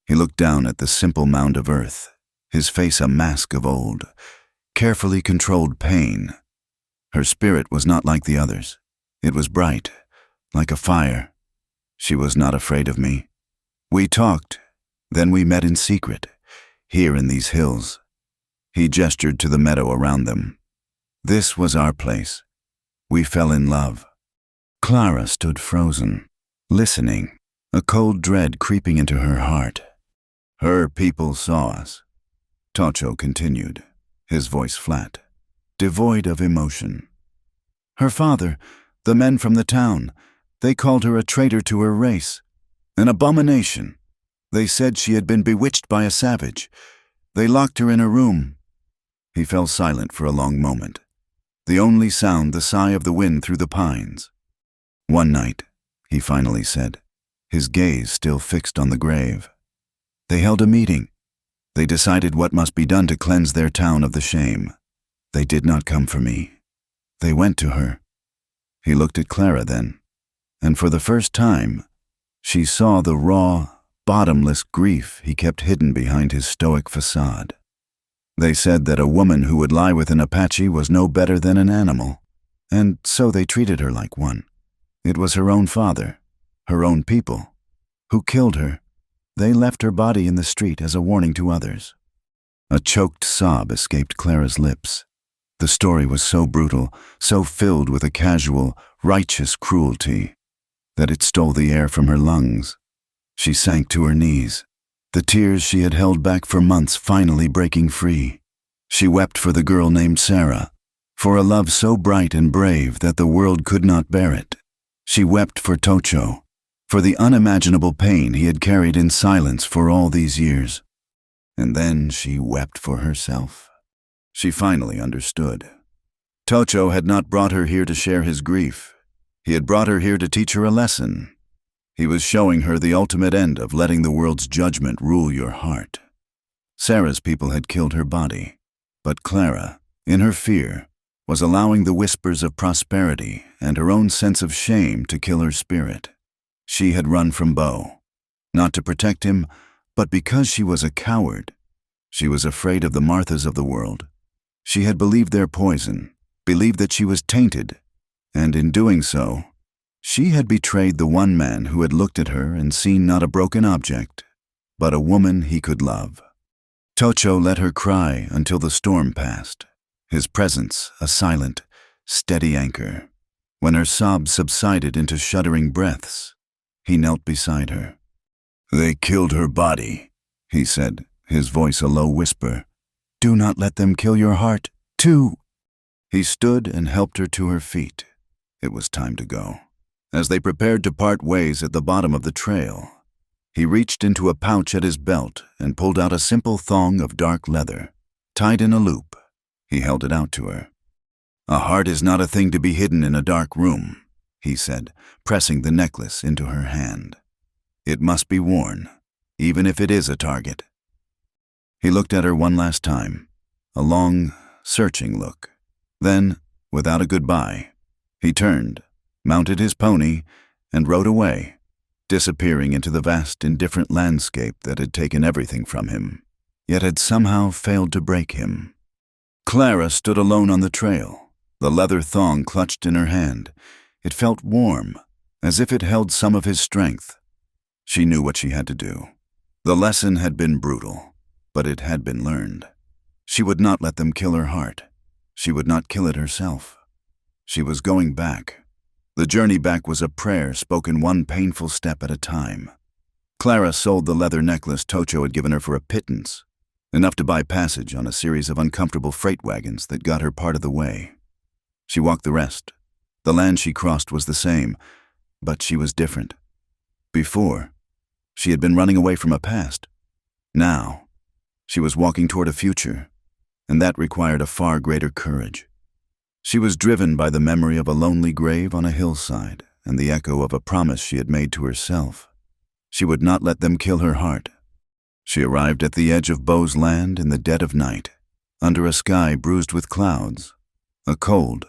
He looked down at the simple mound of earth, his face a mask of old, carefully controlled pain. Her spirit was not like the others. It was bright, like a fire. She was not afraid of me. We talked, then we met in secret, here in these hills. He gestured to the meadow around them. This was our place. We fell in love. Clara stood frozen, listening, a cold dread creeping into her heart. Her people saw us. Tocho continued, his voice flat, devoid of emotion. Her father, the men from the town, they called her a traitor to her race, an abomination. They said she had been bewitched by a savage. They locked her in a room. He fell silent for a long moment, the only sound the sigh of the wind through the pines. One night, he finally said, his gaze still fixed on the grave. They held a meeting. They decided what must be done to cleanse their town of the shame. They did not come for me. They went to her. He looked at Clara then, and for the first time, she saw the raw, bottomless grief he kept hidden behind his stoic facade. They said that a woman who would lie with an Apache was no better than an animal, and so they treated her like one. It was her own father, her own people, who killed her. They left her body in the street as a warning to others. A choked sob escaped Clara's lips. The story was so brutal, so filled with a casual, righteous cruelty, that it stole the air from her lungs. She sank to her knees, the tears she had held back for months finally breaking free. She wept for the girl named Sarah, for a love so bright and brave that the world could not bear it. She wept for Tocho, for the unimaginable pain he had carried in silence for all these years. And then she wept for herself. She finally understood. Tocho had not brought her here to share his grief. He had brought her here to teach her a lesson. He was showing her the ultimate end of letting the world's judgment rule your heart. Sarah's people had killed her body, but Clara, in her fear, was allowing the whispers of prosperity and her own sense of shame to kill her spirit. She had run from Beau, not to protect him, but because she was a coward. She was afraid of the Marthas of the world. She had believed their poison, believed that she was tainted, and in doing so, she had betrayed the one man who had looked at her and seen not a broken object, but a woman he could love. Tocho let her cry until the storm passed, his presence a silent, steady anchor. When her sobs subsided into shuddering breaths, he knelt beside her. They killed her body, he said, his voice a low whisper. Do not let them kill your heart, 2. He stood and helped her to her feet. It was time to go. As they prepared to part ways at the bottom of the trail, he reached into a pouch at his belt and pulled out a simple thong of dark leather, tied in a loop. He held it out to her. "A heart is not a thing to be hidden in a dark room," he said, pressing the necklace into her hand. "It must be worn, even if it is a target." He looked at her one last time, a long, searching look. Then, without a goodbye, he turned, mounted his pony, and rode away, disappearing into the vast, indifferent landscape that had taken everything from him, yet had somehow failed to break him. Clara stood alone on the trail, the leather thong clutched in her hand. It felt warm, as if it held some of his strength. She knew what she had to do. The lesson had been brutal, but it had been learned. She would not let them kill her heart. She would not kill it herself. She was going back. The journey back was a prayer spoken one painful step at a time. Clara sold the leather necklace Tocho had given her for a pittance, enough to buy passage on a series of uncomfortable freight wagons that got her part of the way. She walked the rest. The land she crossed was the same, but she was different. Before, she had been running away from a past. Now, she was walking toward a future, and that required a far greater courage. She was driven by the memory of a lonely grave on a hillside and the echo of a promise she had made to herself. She would not let them kill her heart. She arrived at the edge of Beau's land in the dead of night, under a sky bruised with clouds. A cold,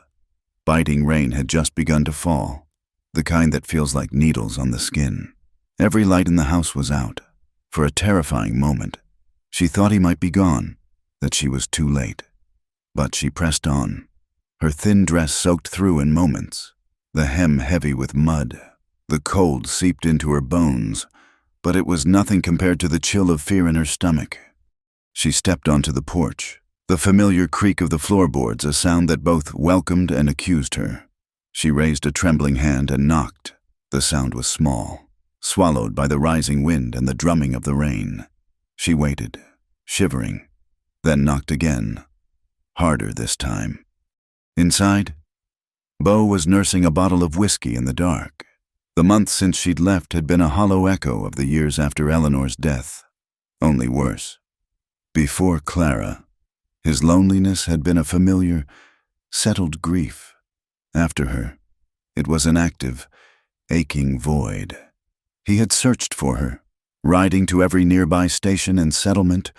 biting rain had just begun to fall, the kind that feels like needles on the skin. Every light in the house was out. For a terrifying moment, she thought he might be gone, that she was too late. But she pressed on, her thin dress soaked through in moments, the hem heavy with mud. The cold seeped into her bones, but it was nothing compared to the chill of fear in her stomach. She stepped onto the porch, the familiar creak of the floorboards, a sound that both welcomed and accused her. She raised a trembling hand and knocked. The sound was small, swallowed by the rising wind and the drumming of the rain. She waited, shivering, then knocked again, harder this time. Inside, Beau was nursing a bottle of whiskey in the dark. The month since she'd left had been a hollow echo of the years after Eleanor's death, only worse. Before Clara, his loneliness had been a familiar, settled grief. After her, it was an active, aching void. He had searched for her, riding to every nearby station and settlement,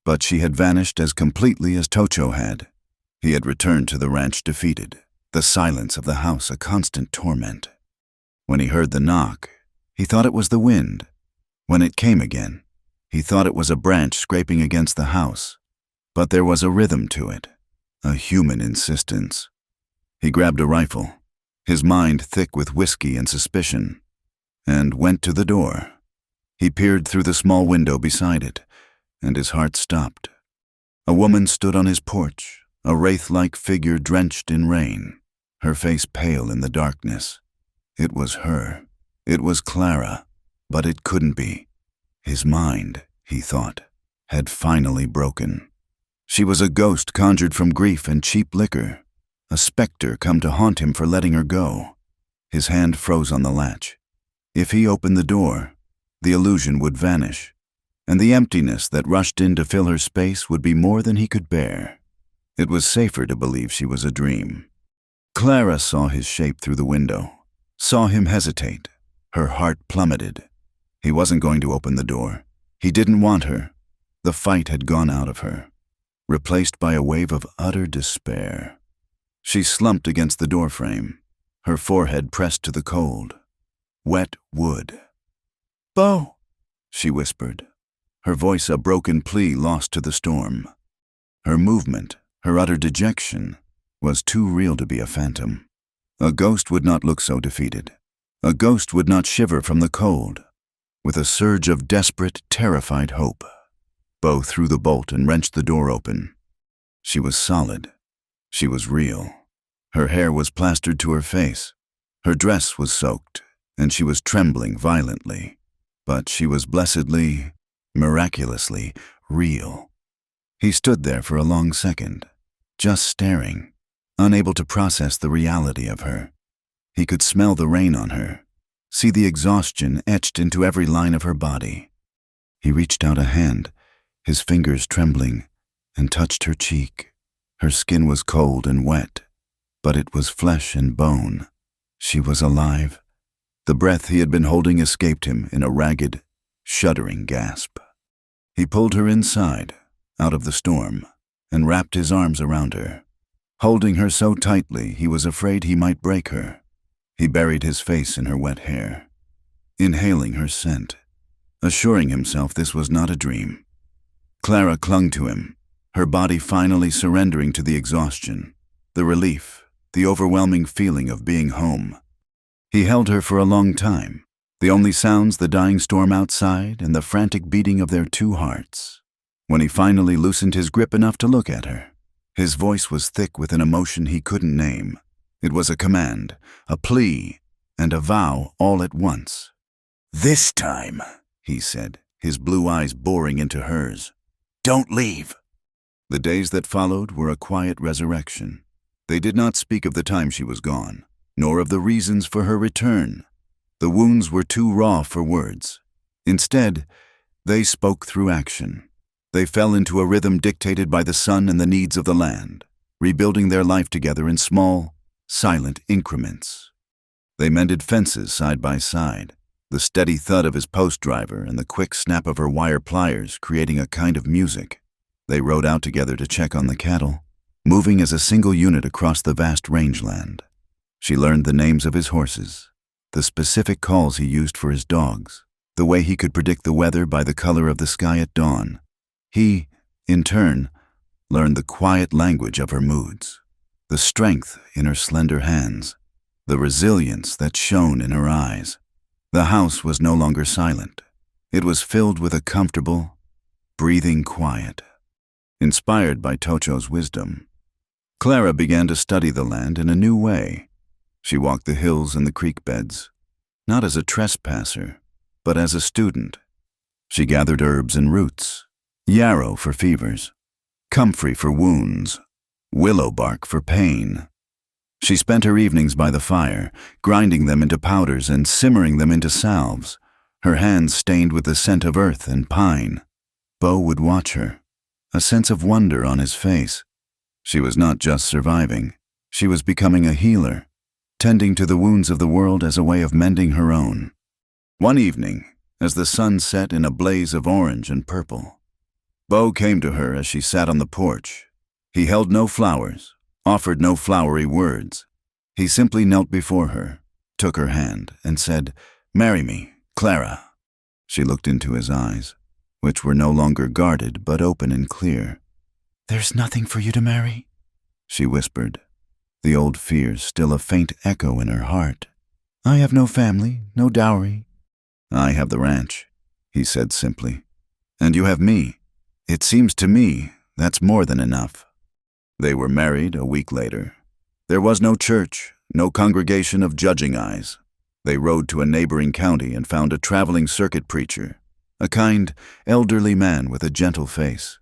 but she had vanished as completely as Tocho had. He had returned to the ranch defeated, the silence of the house a constant torment. When he heard the knock, he thought it was the wind. When it came again, he thought it was a branch scraping against the house. But there was a rhythm to it, a human insistence. He grabbed a rifle, his mind thick with whiskey and suspicion, and went to the door. He peered through the small window beside it, and his heart stopped. A woman stood on his porch, a wraith-like figure drenched in rain, her face pale in the darkness. It was her. It was Clara, but it couldn't be. His mind, he thought, had finally broken. She was a ghost conjured from grief and cheap liquor, a specter come to haunt him for letting her go. His hand froze on the latch. If he opened the door, the illusion would vanish, and the emptiness that rushed in to fill her space would be more than he could bear. It was safer to believe she was a dream. Clara saw his shape through the window, saw him hesitate. Her heart plummeted. He wasn't going to open the door. He didn't want her. The fight had gone out of her, replaced by a wave of utter despair. She slumped against the doorframe, her forehead pressed to the cold, wet wood. "Beau," she whispered, her voice a broken plea lost to the storm. Her movement, her utter dejection, was too real to be a phantom. A ghost would not look so defeated. A ghost would not shiver from the cold. With a surge of desperate, terrified hope, Beau threw the bolt and wrenched the door open. She was solid. She was real. Her hair was plastered to her face. Her dress was soaked, and she was trembling violently. But she was blessedly, miraculously real. He stood there for a long second, just staring, unable to process the reality of her. He could smell the rain on her, see the exhaustion etched into every line of her body. He reached out a hand, his fingers trembling, and touched her cheek. Her skin was cold and wet, but it was flesh and bone. She was alive. The breath he had been holding escaped him in a ragged, shuddering gasp. He pulled her inside, out of the storm, and wrapped his arms around her. Holding her so tightly, he was afraid he might break her. He buried his face in her wet hair, inhaling her scent, assuring himself this was not a dream. Clara clung to him, her body finally surrendering to the exhaustion, the relief, the overwhelming feeling of being home. He held her for a long time, the only sounds the dying storm outside and the frantic beating of their two hearts. When he finally loosened his grip enough to look at her, his voice was thick with an emotion he couldn't name. It was a command, a plea, and a vow all at once. "This time," he said, his blue eyes boring into hers. "Don't leave." The days that followed were a quiet resurrection. They did not speak of the time she was gone, nor of the reasons for her return. The wounds were too raw for words. Instead, they spoke through action. They fell into a rhythm dictated by the sun and the needs of the land, rebuilding their life together in small, silent increments. They mended fences side by side, the steady thud of his post driver and the quick snap of her wire pliers creating a kind of music. They rode out together to check on the cattle, moving as a single unit across the vast rangeland. She learned the names of his horses, the specific calls he used for his dogs, the way he could predict the weather by the color of the sky at dawn. He, in turn, learned the quiet language of her moods, the strength in her slender hands, the resilience that shone in her eyes. The house was no longer silent. It was filled with a comfortable, breathing quiet. Inspired by Tocho's wisdom, Clara began to study the land in a new way. She walked the hills and the creek beds, not as a trespasser, but as a student. She gathered herbs and roots, yarrow for fevers, comfrey for wounds, willow bark for pain. She spent her evenings by the fire, grinding them into powders and simmering them into salves, her hands stained with the scent of earth and pine. Bo would watch her, a sense of wonder on his face. She was not just surviving, she was becoming a healer, tending to the wounds of the world as a way of mending her own. One evening, as the sun set in a blaze of orange and purple, Bo came to her as she sat on the porch. He held no flowers, offered no flowery words. He simply knelt before her, took her hand, and said, "Marry me, Clara." She looked into his eyes, which were no longer guarded but open and clear. "There's nothing for you to marry," she whispered, the old fears still a faint echo in her heart. "I have no family, no dowry." "I have the ranch," he said simply. "And you have me. It seems to me that's more than enough." They were married a week later. There was no church, no congregation of judging eyes. They rode to a neighboring county and found a traveling circuit preacher, a kind, elderly man with a gentle face.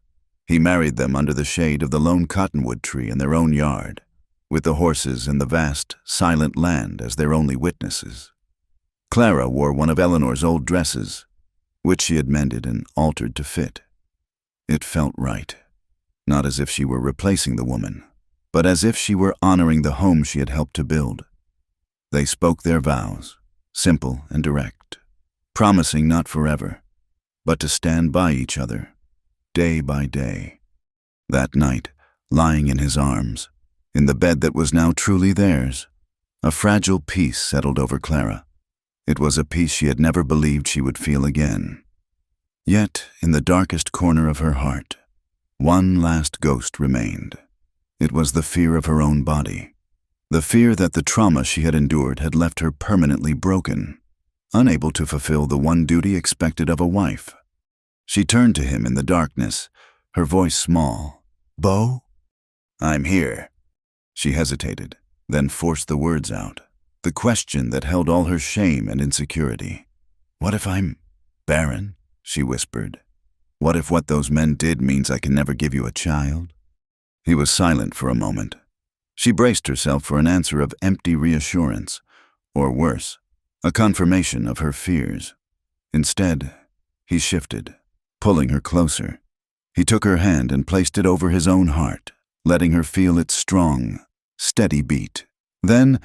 He married them under the shade of the lone cottonwood tree in their own yard, with the horses and the vast, silent land as their only witnesses. Clara wore one of Eleanor's old dresses, which she had mended and altered to fit. It felt right, not as if she were replacing the woman, but as if she were honoring the home she had helped to build. They spoke their vows, simple and direct, promising not forever, but to stand by each other, day by day. That night, lying in his arms, in the bed that was now truly theirs, a fragile peace settled over Clara. It was a peace she had never believed she would feel again. Yet, in the darkest corner of her heart, one last ghost remained. It was the fear of her own body, the fear that the trauma she had endured had left her permanently broken, unable to fulfill the one duty expected of a wife. She turned to him in the darkness, her voice small. "Bo?" "I'm here." She hesitated, then forced the words out, the question that held all her shame and insecurity. "What if I'm barren?" she whispered. "What if what those men did means I can never give you a child?" He was silent for a moment. She braced herself for an answer of empty reassurance, or worse, a confirmation of her fears. Instead, he shifted, pulling her closer. He took her hand and placed it over his own heart, letting her feel its strong, steady beat. Then,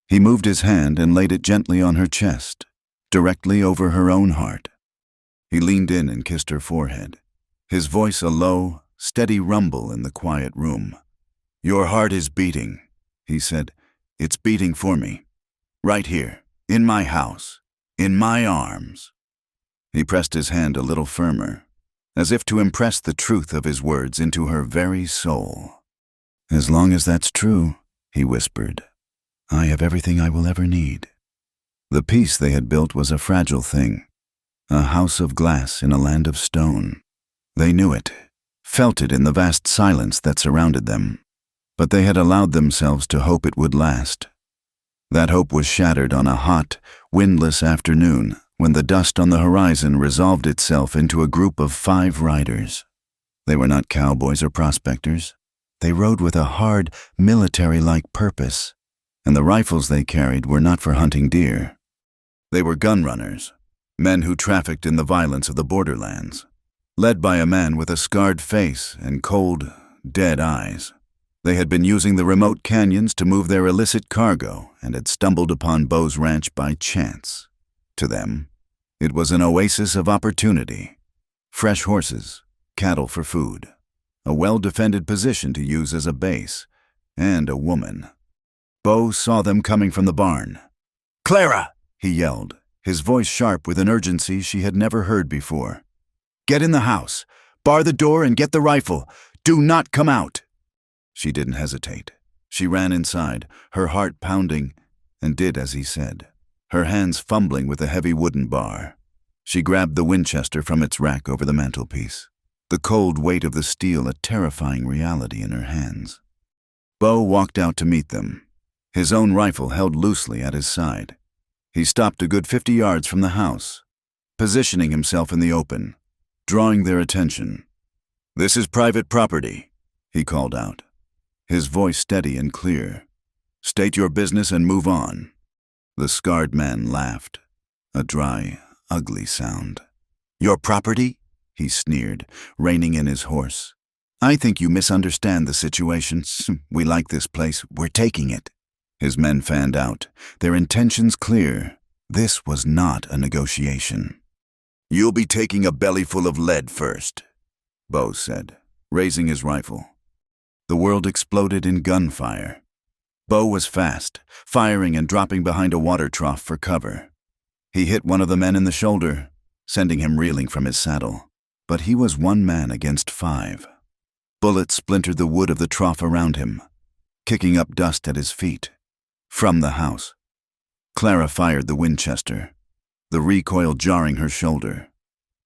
he moved his hand and laid it gently on her chest, directly over her own heart. He leaned in and kissed her forehead, his voice a low, steady rumble in the quiet room. "Your heart is beating," he said. "It's beating for me. Right here, in my house, in my arms." He pressed his hand a little firmer, as if to impress the truth of his words into her very soul. "As long as that's true," he whispered, "I have everything I will ever need." The peace they had built was a fragile thing, a house of glass in a land of stone. They knew it, felt it in the vast silence that surrounded them, but they had allowed themselves to hope it would last. That hope was shattered on a hot, windless afternoon when the dust on the horizon resolved itself into a group of 5 riders. They were not cowboys or prospectors. They rode with a hard, military-like purpose, and the rifles they carried were not for hunting deer. They were gun runners, men who trafficked in the violence of the borderlands, led by a man with a scarred face and cold, dead eyes. They had been using the remote canyons to move their illicit cargo and had stumbled upon Beau's ranch by chance. To them, it was an oasis of opportunity. Fresh horses, cattle for food, a well-defended position to use as a base, and a woman. Beau saw them coming from the barn. "Clara!" he yelled, his voice sharp with an urgency she had never heard before. "Get in the house, bar the door and get the rifle. Do not come out." She didn't hesitate. She ran inside, her heart pounding, and did as he said, her hands fumbling with a heavy wooden bar. She grabbed the Winchester from its rack over the mantelpiece, the cold weight of the steel a terrifying reality in her hands. Beau walked out to meet them, his own rifle held loosely at his side. He stopped a good 50 yards from the house, positioning himself in the open, drawing their attention. "This is private property," he called out, his voice steady and clear. "State your business and move on." The scarred man laughed, a dry, ugly sound. "Your property?" he sneered, reining in his horse. "I think you misunderstand the situation. We like this place. We're taking it." His men fanned out, their intentions clear. This was not a negotiation. "You'll be taking a bellyful of lead first," Beau said, raising his rifle. The world exploded in gunfire. Beau was fast, firing and dropping behind a water trough for cover. He hit one of the men in the shoulder, sending him reeling from his saddle. But he was one man against 5. Bullets splintered the wood of the trough around him, kicking up dust at his feet. From the house, Clara fired the Winchester, the recoil jarring her shoulder.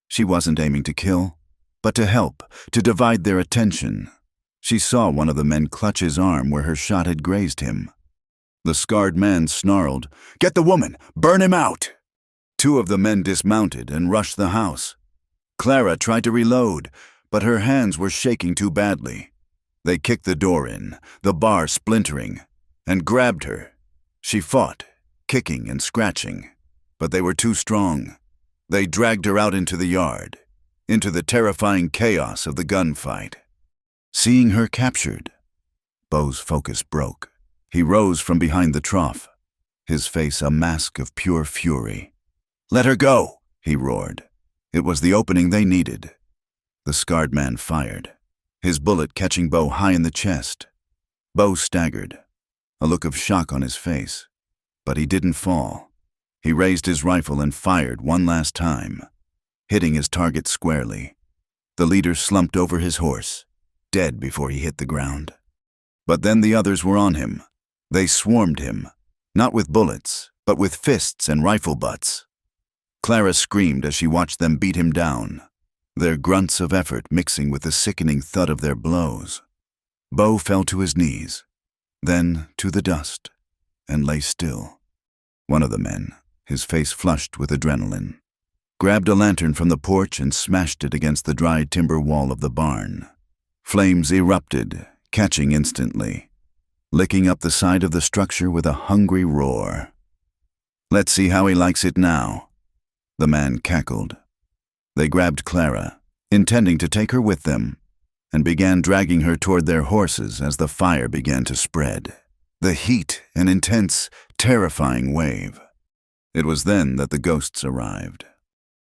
She wasn't aiming to kill, but to help, to divide their attention. She saw one of the men clutch his arm where her shot had grazed him. The scarred man snarled, "Get the woman! Burn him out!" 2 of the men dismounted and rushed the house. Clara tried to reload, but her hands were shaking too badly. They kicked the door in, the bar splintering, and grabbed her. She fought, kicking and scratching, but they were too strong. They dragged her out into the yard, into the terrifying chaos of the gunfight. Seeing her captured, Beau's focus broke. He rose from behind the trough, his face a mask of pure fury. "Let her go!" he roared. It was the opening they needed. The scarred man fired, his bullet catching Beau high in the chest. Beau staggered, a look of shock on his face, but he didn't fall. He raised his rifle and fired one last time, hitting his target squarely. The leader slumped over his horse, dead before he hit the ground. But then the others were on him. They swarmed him, not with bullets, but with fists and rifle butts. Clara screamed as she watched them beat him down, their grunts of effort mixing with the sickening thud of their blows. Beau fell to his knees, then to the dust, and lay still. One of the men, his face flushed with adrenaline, grabbed a lantern from the porch and smashed it against the dry timber wall of the barn. Flames erupted, catching instantly, licking up the side of the structure with a hungry roar. "Let's see how he likes it now," the man cackled. They grabbed Clara, intending to take her with them, and began dragging her toward their horses as the fire began to spread. The heat, an intense, terrifying wave. It was then that the ghosts arrived.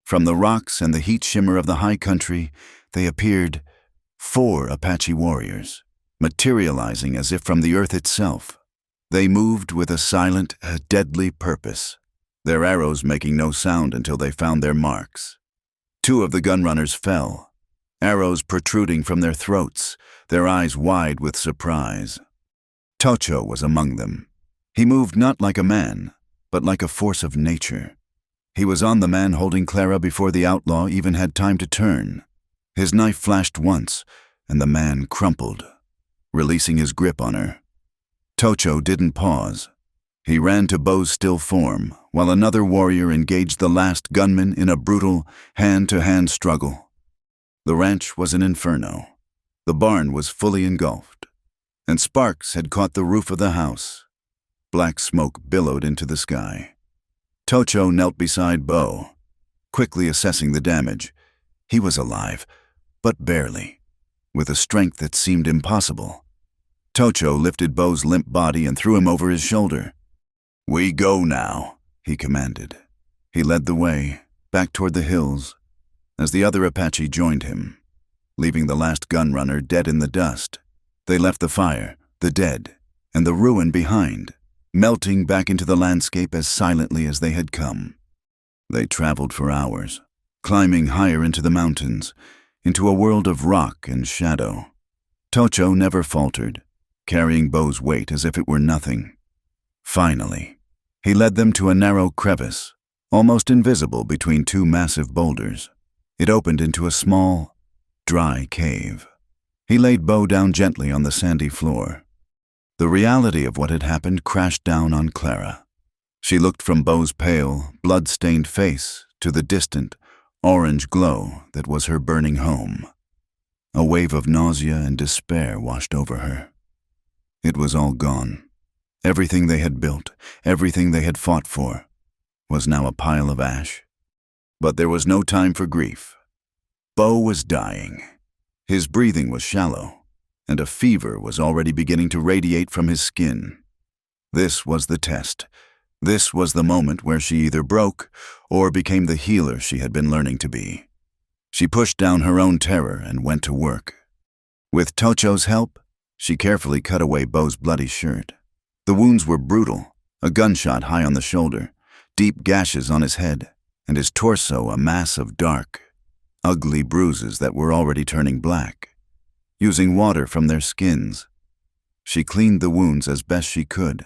From the rocks and the heat shimmer of the high country, they appeared 4 Apache warriors, materializing as if from the earth itself. They moved with a silent, deadly purpose, their arrows making no sound until they found their marks. 2 of the gunrunners fell, arrows protruding from their throats, their eyes wide with surprise. Tocho was among them. He moved not like a man, but like a force of nature. He was on the man holding Clara before the outlaw even had time to turn. His knife flashed once, and the man crumpled, releasing his grip on her. Tocho didn't pause. He ran to Bo's still form, while another warrior engaged the last gunman in a brutal, hand-to-hand struggle. The ranch was an inferno. The barn was fully engulfed, and sparks had caught the roof of the house. Black smoke billowed into the sky. Tocho knelt beside Bo, quickly assessing the damage. He was alive, but barely, with a strength that seemed impossible. Tocho lifted Bo's limp body and threw him over his shoulder. "We go now," he commanded. He led the way, back toward the hills, as the other Apache joined him. Leaving the last gunrunner dead in the dust, they left the fire, the dead, and the ruin behind, melting back into the landscape as silently as they had come. They traveled for hours, climbing higher into the mountains, into a world of rock and shadow. Tocho never faltered, carrying Bo's weight as if it were nothing. Finally, he led them to a narrow crevice, almost invisible between 2 massive boulders. It opened into a small, dry cave. He laid Bo down gently on the sandy floor. The reality of what had happened crashed down on Clara. She looked from Bo's pale, blood-stained face to the distant, orange glow that was her burning home. A wave of nausea and despair washed over her. It was all gone. Everything they had built, everything they had fought for, was now a pile of ash. But there was no time for grief. Bo was dying. His breathing was shallow, and a fever was already beginning to radiate from his skin. This was the test. This was the moment where she either broke or became the healer she had been learning to be. She pushed down her own terror and went to work. With Tocho's help, she carefully cut away Bo's bloody shirt. The wounds were brutal, a gunshot high on the shoulder, deep gashes on his head, and his torso a mass of dark, ugly bruises that were already turning black. Using water from their skins, she cleaned the wounds as best she could,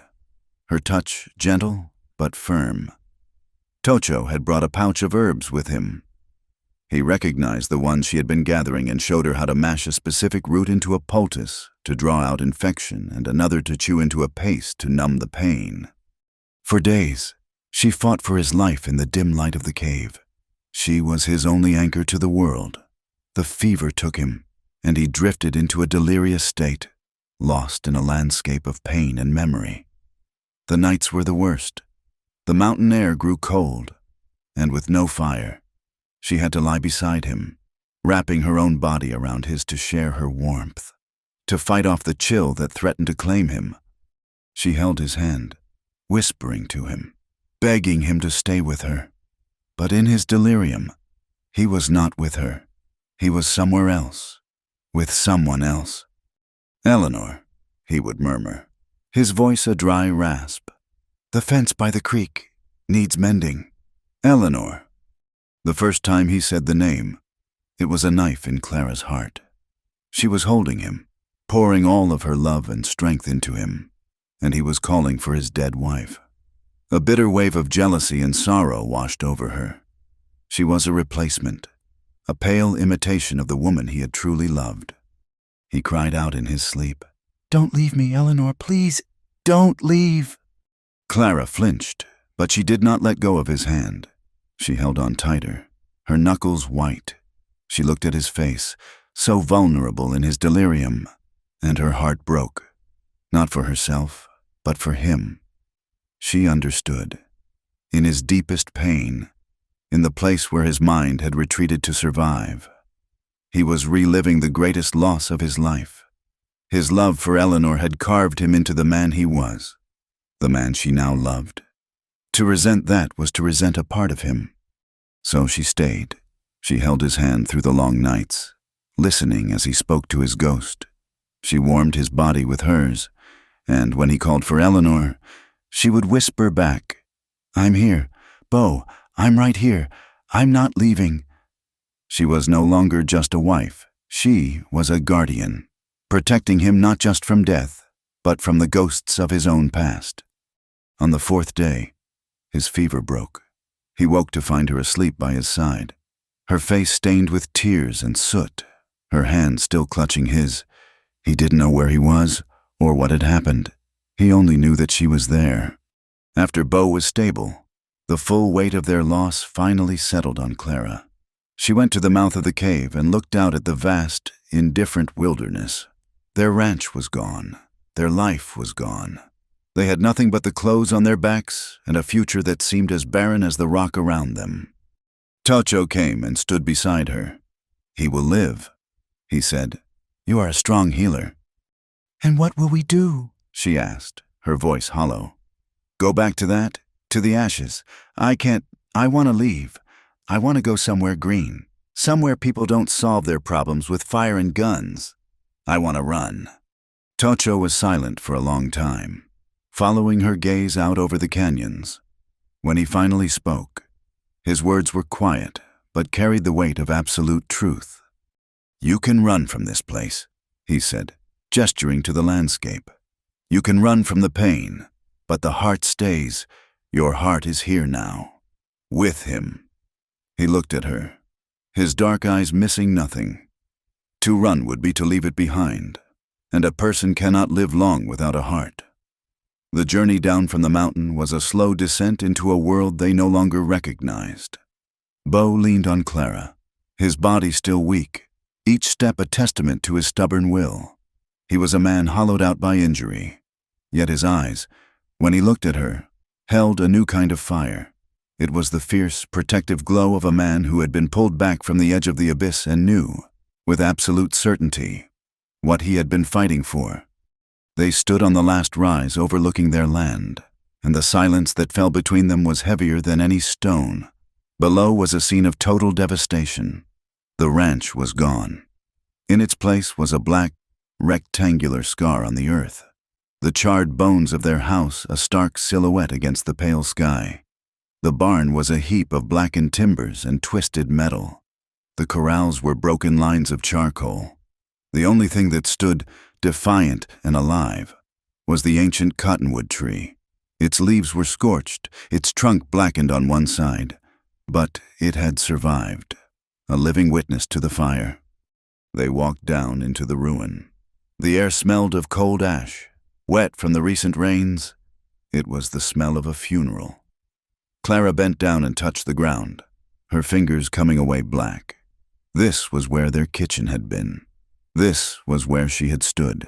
her touch gentle but firm. Tocho had brought a pouch of herbs with him. He recognized the ones she had been gathering and showed her how to mash a specific root into a poultice to draw out infection and another to chew into a paste to numb the pain. For days, she fought for his life in the dim light of the cave. She was his only anchor to the world. The fever took him, and he drifted into a delirious state, lost in a landscape of pain and memory. The nights were the worst. The mountain air grew cold, and with no fire, she had to lie beside him, wrapping her own body around his to share her warmth, to fight off the chill that threatened to claim him. She held his hand, whispering to him, begging him to stay with her. But in his delirium, he was not with her. He was somewhere else, with someone else. "Eleanor," he would murmur, his voice a dry rasp. "The fence by the creek needs mending. Eleanor." The first time he said the name, it was a knife in Clara's heart. She was holding him, pouring all of her love and strength into him, and he was calling for his dead wife. A bitter wave of jealousy and sorrow washed over her. She was a replacement, a pale imitation of the woman he had truly loved. He cried out in his sleep, "Don't leave me, Eleanor, please, don't leave." Clara flinched, but she did not let go of his hand. She held on tighter, her knuckles white. She looked at his face, so vulnerable in his delirium, and her heart broke, not for herself, but for him. She understood. In his deepest pain, in the place where his mind had retreated to survive, he was reliving the greatest loss of his life. His love for Eleanor had carved him into the man he was, the man she now loved. To resent that was to resent a part of him. So she stayed. She held his hand through the long nights, listening as he spoke to his ghost. She warmed his body with hers, and when he called for Eleanor, she would whisper back, "I'm here. Bo, I'm right here. I'm not leaving." She was no longer just a wife. She was a guardian, protecting him not just from death, but from the ghosts of his own past. On the 4th day, his fever broke. He woke to find her asleep by his side, her face stained with tears and soot, her hand still clutching his. He didn't know where he was or what had happened. He only knew that she was there. After Bo was stable, the full weight of their loss finally settled on Clara. She went to the mouth of the cave and looked out at the vast, indifferent wilderness. Their ranch was gone. Their life was gone. They had nothing but the clothes on their backs and a future that seemed as barren as the rock around them. Tocho came and stood beside her. "He will live," he said. "You are a strong healer." "And what will we do?" she asked, her voice hollow. "Go back to that, to the ashes. I want to leave. I want to go somewhere green, somewhere people don't solve their problems with fire and guns. I want to run." Tocho was silent for a long time, following her gaze out over the canyons. When he finally spoke, his words were quiet, but carried the weight of absolute truth. "You can run from this place," he said, gesturing to the landscape. "You can run from the pain, but the heart stays. Your heart is here now, with him." He looked at her, his dark eyes missing nothing. To run would be to leave it behind, and a person cannot live long without a heart. The journey down from the mountain was a slow descent into a world they no longer recognized. Bo leaned on Clara, his body still weak, each step a testament to his stubborn will. He was a man hollowed out by injury, yet his eyes, when he looked at her, held a new kind of fire. It was the fierce, protective glow of a man who had been pulled back from the edge of the abyss and knew, with absolute certainty, what he had been fighting for. They stood on the last rise overlooking their land, and the silence that fell between them was heavier than any stone. Below was a scene of total devastation. The ranch was gone. In its place was a black, rectangular scar on the earth, the charred bones of their house a stark silhouette against the pale sky. The barn was a heap of blackened timbers and twisted metal. The corrals were broken lines of charcoal. The only thing that stood, defiant and alive, was the ancient cottonwood tree. Its leaves were scorched, its trunk blackened on one side, but it had survived, a living witness to the fire. They walked down into the ruin. The air smelled of cold ash, wet from the recent rains. It was the smell of a funeral. Clara bent down and touched the ground, her fingers coming away black. This was where their kitchen had been. This was where she had stood,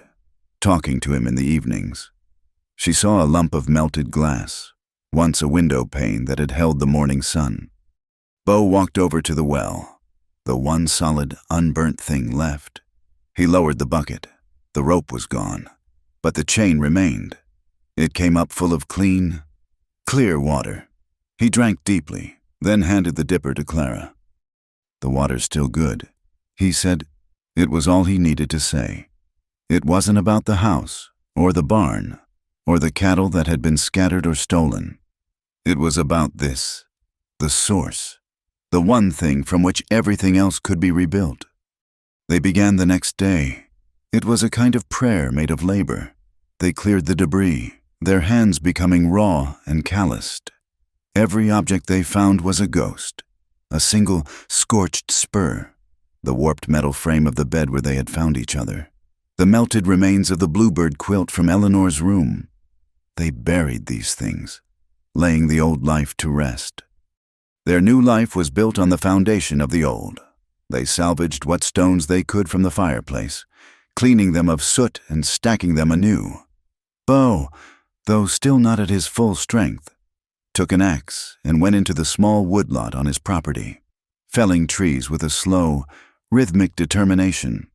talking to him in the evenings. She saw a lump of melted glass, once a window pane that had held the morning sun. Bo walked over to the well, the one solid, unburnt thing left. He lowered the bucket. The rope was gone, but the chain remained. It came up full of clean, clear water. He drank deeply, then handed the dipper to Clara. "The water's still good," he said. It was all he needed to say. It wasn't about the house, or the barn, or the cattle that had been scattered or stolen. It was about this, the source, the one thing from which everything else could be rebuilt. They began the next day. It was a kind of prayer made of labor. They cleared the debris, their hands becoming raw and calloused. Every object they found was a ghost, a single scorched spur, the warped metal frame of the bed where they had found each other, the melted remains of the bluebird quilt from Eleanor's room. They buried these things, laying the old life to rest. Their new life was built on the foundation of the old. They salvaged what stones they could from the fireplace, cleaning them of soot and stacking them anew. Bo, though still not at his full strength, took an axe and went into the small woodlot on his property, felling trees with a slow, rhythmic determination.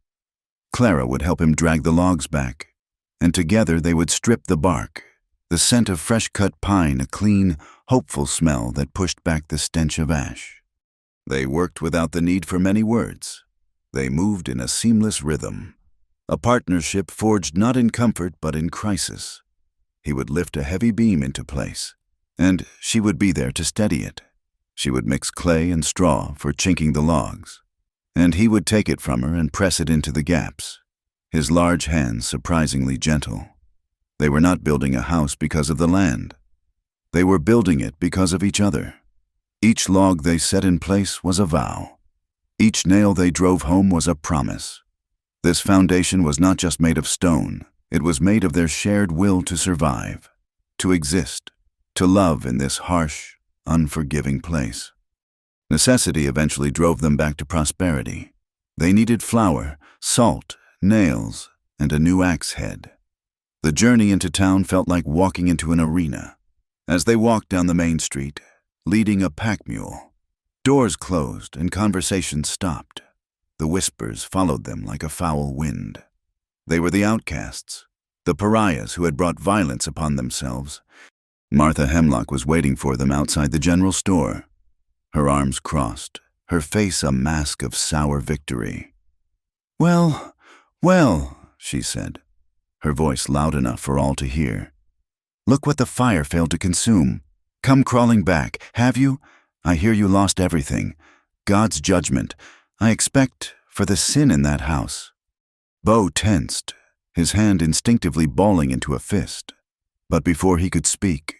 Clara would help him drag the logs back, and together they would strip the bark, the scent of fresh-cut pine a clean, hopeful smell that pushed back the stench of ash. They worked without the need for many words. They moved in a seamless rhythm, a partnership forged not in comfort but in crisis. He would lift a heavy beam into place, and she would be there to steady it. She would mix clay and straw for chinking the logs, and he would take it from her and press it into the gaps, his large hands surprisingly gentle. They were not building a house because of the land. They were building it because of each other. Each log they set in place was a vow. Each nail they drove home was a promise. This foundation was not just made of stone, it was made of their shared will to survive, to exist, to love in this harsh, unforgiving place. Necessity eventually drove them back to prosperity. They needed flour, salt, nails, and a new axe head. The journey into town felt like walking into an arena. As they walked down the main street, leading a pack mule, doors closed and conversations stopped. The whispers followed them like a foul wind. They were the outcasts, the pariahs who had brought violence upon themselves. Martha Hemlock was waiting for them outside the general store, her arms crossed, her face a mask of sour victory. "Well, well," she said, her voice loud enough for all to hear. "Look what the fire failed to consume. Come crawling back, have you? I hear you lost everything. God's judgment, I expect, for the sin in that house." Bo tensed, his hand instinctively balling into a fist. But before he could speak,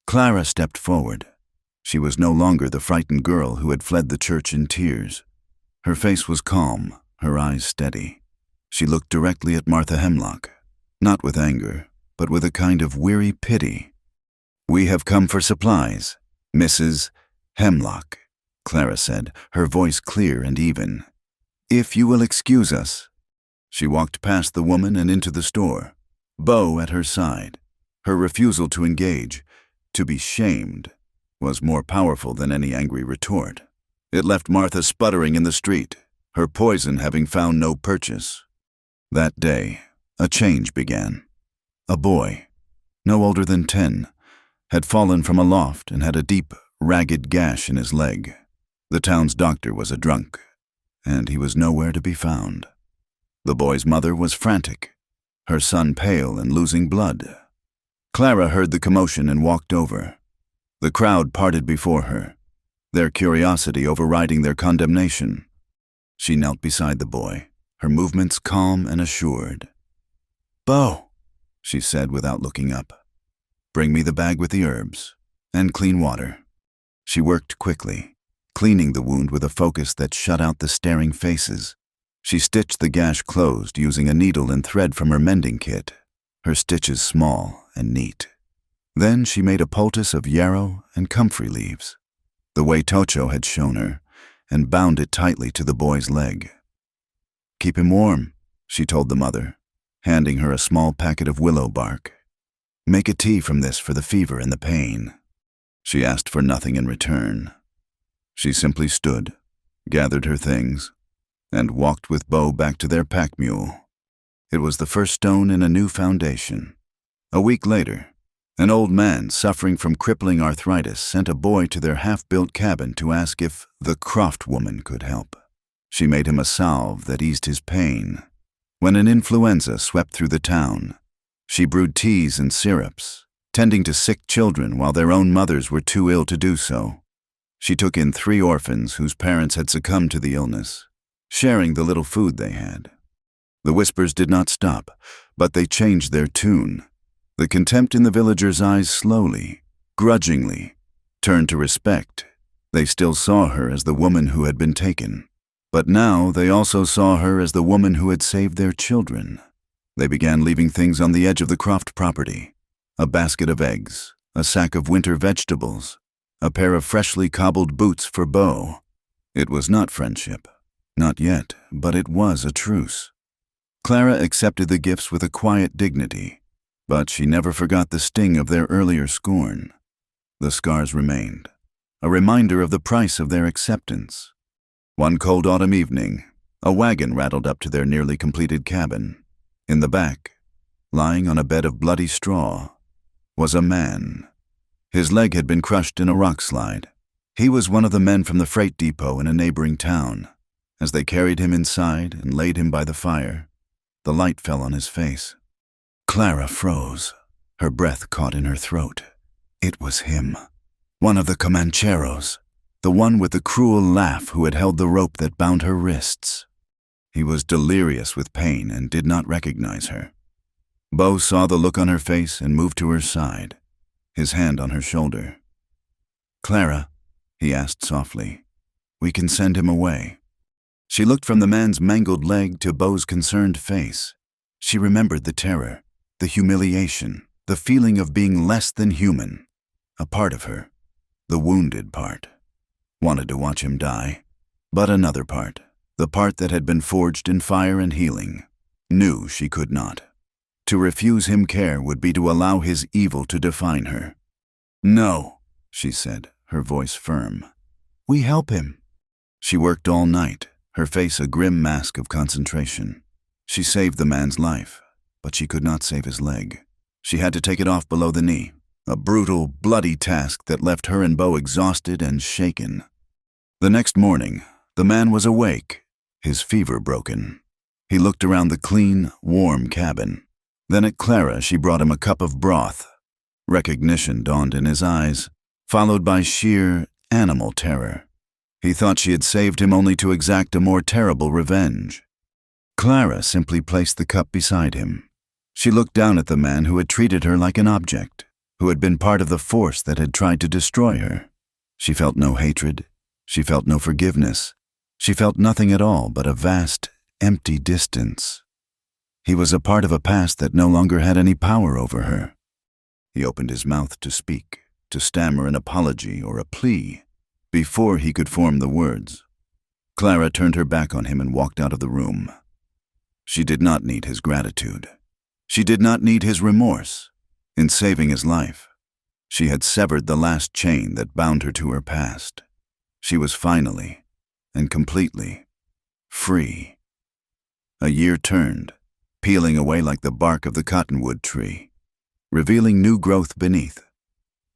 Clara stepped forward. She was no longer the frightened girl who had fled the church in tears. Her face was calm, her eyes steady. She looked directly at Martha Hemlock, not with anger, but with a kind of weary pity. "We have come for supplies, Mrs. Hemlock," Clara said, her voice clear and even. "If you will excuse us." She walked past the woman and into the store, Bo at her side. Her refusal to engage, to be shamed, was more powerful than any angry retort. It left Martha sputtering in the street, her poison having found no purchase. That day, a change began. A boy, no older than 10, had fallen from a loft and had a deep, ragged gash in his leg. The town's doctor was a drunk, and he was nowhere to be found. The boy's mother was frantic, her son pale and losing blood. Clara heard the commotion and walked over. The crowd parted before her, their curiosity overriding their condemnation. She knelt beside the boy, her movements calm and assured. "Bo," she said without looking up, "bring me the bag with the herbs, and clean water." She worked quickly, cleaning the wound with a focus that shut out the staring faces. She stitched the gash closed using a needle and thread from her mending kit, her stitches small and neat. Then she made a poultice of yarrow and comfrey leaves, the way Tocho had shown her, and bound it tightly to the boy's leg. "Keep him warm," she told the mother, handing her a small packet of willow bark. "Make a tea from this for the fever and the pain." She asked for nothing in return. She simply stood, gathered her things, and walked with Bo back to their pack mule. It was the first stone in a new foundation. A week later, an old man suffering from crippling arthritis sent a boy to their half-built cabin to ask if the Croft woman could help. She made him a salve that eased his pain. When an influenza swept through the town, she brewed teas and syrups, tending to sick children while their own mothers were too ill to do so. She took in 3 orphans whose parents had succumbed to the illness, sharing the little food they had. The whispers did not stop, but they changed their tune. The contempt in the villagers' eyes slowly, grudgingly, turned to respect. They still saw her as the woman who had been taken, but now they also saw her as the woman who had saved their children. They began leaving things on the edge of the Croft property: a basket of eggs, a sack of winter vegetables, a pair of freshly cobbled boots for Bo. It was not friendship, not yet, but it was a truce. Clara accepted the gifts with a quiet dignity, but she never forgot the sting of their earlier scorn. The scars remained, a reminder of the price of their acceptance. One cold autumn evening, a wagon rattled up to their nearly completed cabin. In the back, lying on a bed of bloody straw, was a man. His leg had been crushed in a rock slide. He was one of the men from the freight depot in a neighboring town. As they carried him inside and laid him by the fire, the light fell on his face. Clara froze, her breath caught in her throat. It was him, one of the Comancheros, the one with the cruel laugh who had held the rope that bound her wrists. He was delirious with pain and did not recognize her. Bo saw the look on her face and moved to her side, his hand on her shoulder. "Clara," he asked softly, "we can send him away." She looked from the man's mangled leg to Bo's concerned face. She remembered the terror, the humiliation, the feeling of being less than human. A part of her, the wounded part, wanted to watch him die. But another part, the part that had been forged in fire and healing, knew she could not. To refuse him care would be to allow his evil to define her. "No," she said, her voice firm. "We help him." She worked all night, her face a grim mask of concentration. She saved the man's life, but she could not save his leg. She had to take it off below the knee, a brutal, bloody task that left her and Bo exhausted and shaken. The next morning, the man was awake, his fever broken. He looked around the clean, warm cabin. Then at Clara she brought him a cup of broth. Recognition dawned in his eyes, followed by sheer, animal terror. He thought she had saved him only to exact a more terrible revenge. Clara simply placed the cup beside him. She looked down at the man who had treated her like an object, who had been part of the force that had tried to destroy her. She felt no hatred. She felt no forgiveness. She felt nothing at all but a vast, empty distance. He was a part of a past that no longer had any power over her. He opened his mouth to speak, to stammer an apology or a plea, before he could form the words. Clara turned her back on him and walked out of the room. She did not need his gratitude. She did not need his remorse. In saving his life, she had severed the last chain that bound her to her past. She was finally and completely free. A year turned, peeling away like the bark of the cottonwood tree, revealing new growth beneath.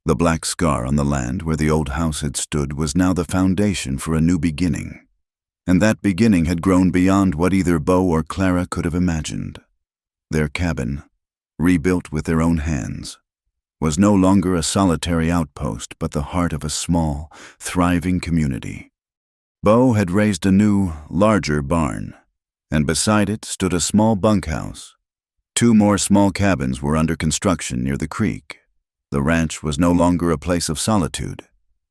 The black scar on the land where the old house had stood was now the foundation for a new beginning, and that beginning had grown beyond what either Bo or Clara could have imagined. Their cabin, rebuilt with their own hands, was no longer a solitary outpost but the heart of a small, thriving community. Bo had raised a new, larger barn, and beside it stood a small bunkhouse. 2 more small cabins were under construction near the creek. The ranch was no longer a place of solitude.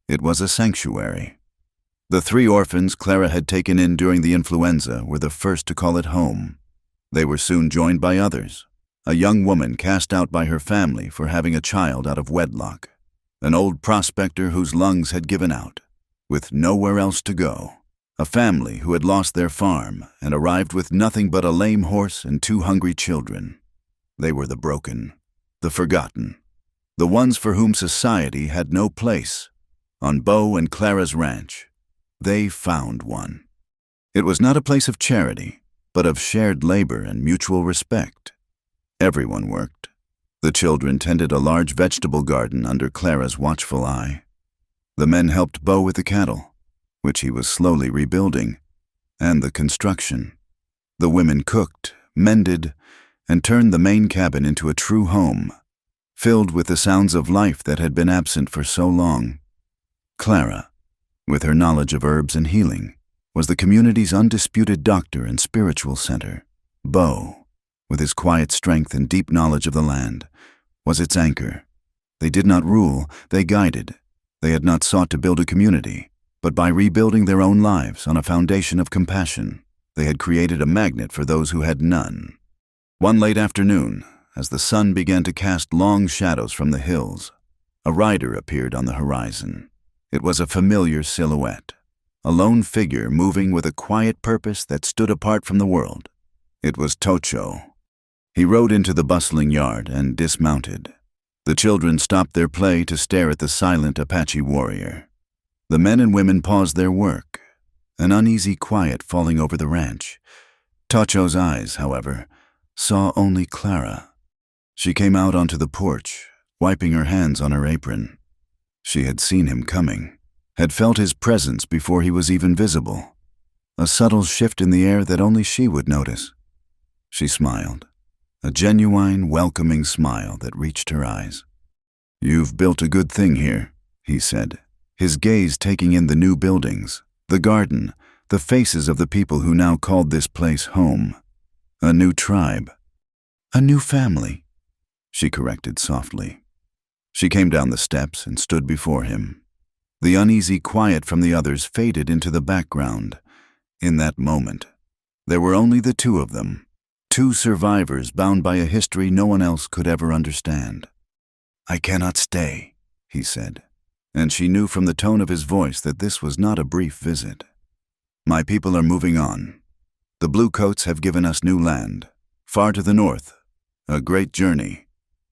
It was a sanctuary. The 3 orphans Clara had taken in during the influenza were the first to call it home. They were soon joined by others. A young woman cast out by her family for having a child out of wedlock. An old prospector whose lungs had given out, with nowhere else to go. A family who had lost their farm and arrived with nothing but a lame horse and 2 hungry children. They were the broken, the forgotten, the ones for whom society had no place. On Bo and Clara's ranch, they found one. It was not a place of charity, but of shared labor and mutual respect. Everyone worked. The children tended a large vegetable garden under Clara's watchful eye. The men helped Bo with the cattle, which he was slowly rebuilding, and the construction. The women cooked, mended, and turned the main cabin into a true home, filled with the sounds of life that had been absent for so long. Clara, with her knowledge of herbs and healing, was the community's undisputed doctor and spiritual center. Bo, with his quiet strength and deep knowledge of the land, was its anchor. They did not rule, they guided. They had not sought to build a community, but by rebuilding their own lives on a foundation of compassion, they had created a magnet for those who had none. One late afternoon, as the sun began to cast long shadows from the hills, a rider appeared on the horizon. It was a familiar silhouette, a lone figure moving with a quiet purpose that stood apart from the world. It was Tocho. He rode into the bustling yard and dismounted. The children stopped their play to stare at the silent Apache warrior. The men and women paused their work, an uneasy quiet falling over the ranch. Tocho's eyes, however, saw only Clara. She came out onto the porch, wiping her hands on her apron. She had seen him coming, had felt his presence before he was even visible, a subtle shift in the air that only she would notice. She smiled, a genuine, welcoming smile that reached her eyes. "You've built a good thing here," he said, his gaze taking in the new buildings, the garden, the faces of the people who now called this place home. A new tribe. "A new family," she corrected softly. She came down the steps and stood before him. The uneasy quiet from the others faded into the background. In that moment, there were only the two of them, two survivors bound by a history no one else could ever understand. "I cannot stay," he said, and she knew from the tone of his voice that this was not a brief visit. "My people are moving on. The Bluecoats have given us new land, far to the north, a great journey.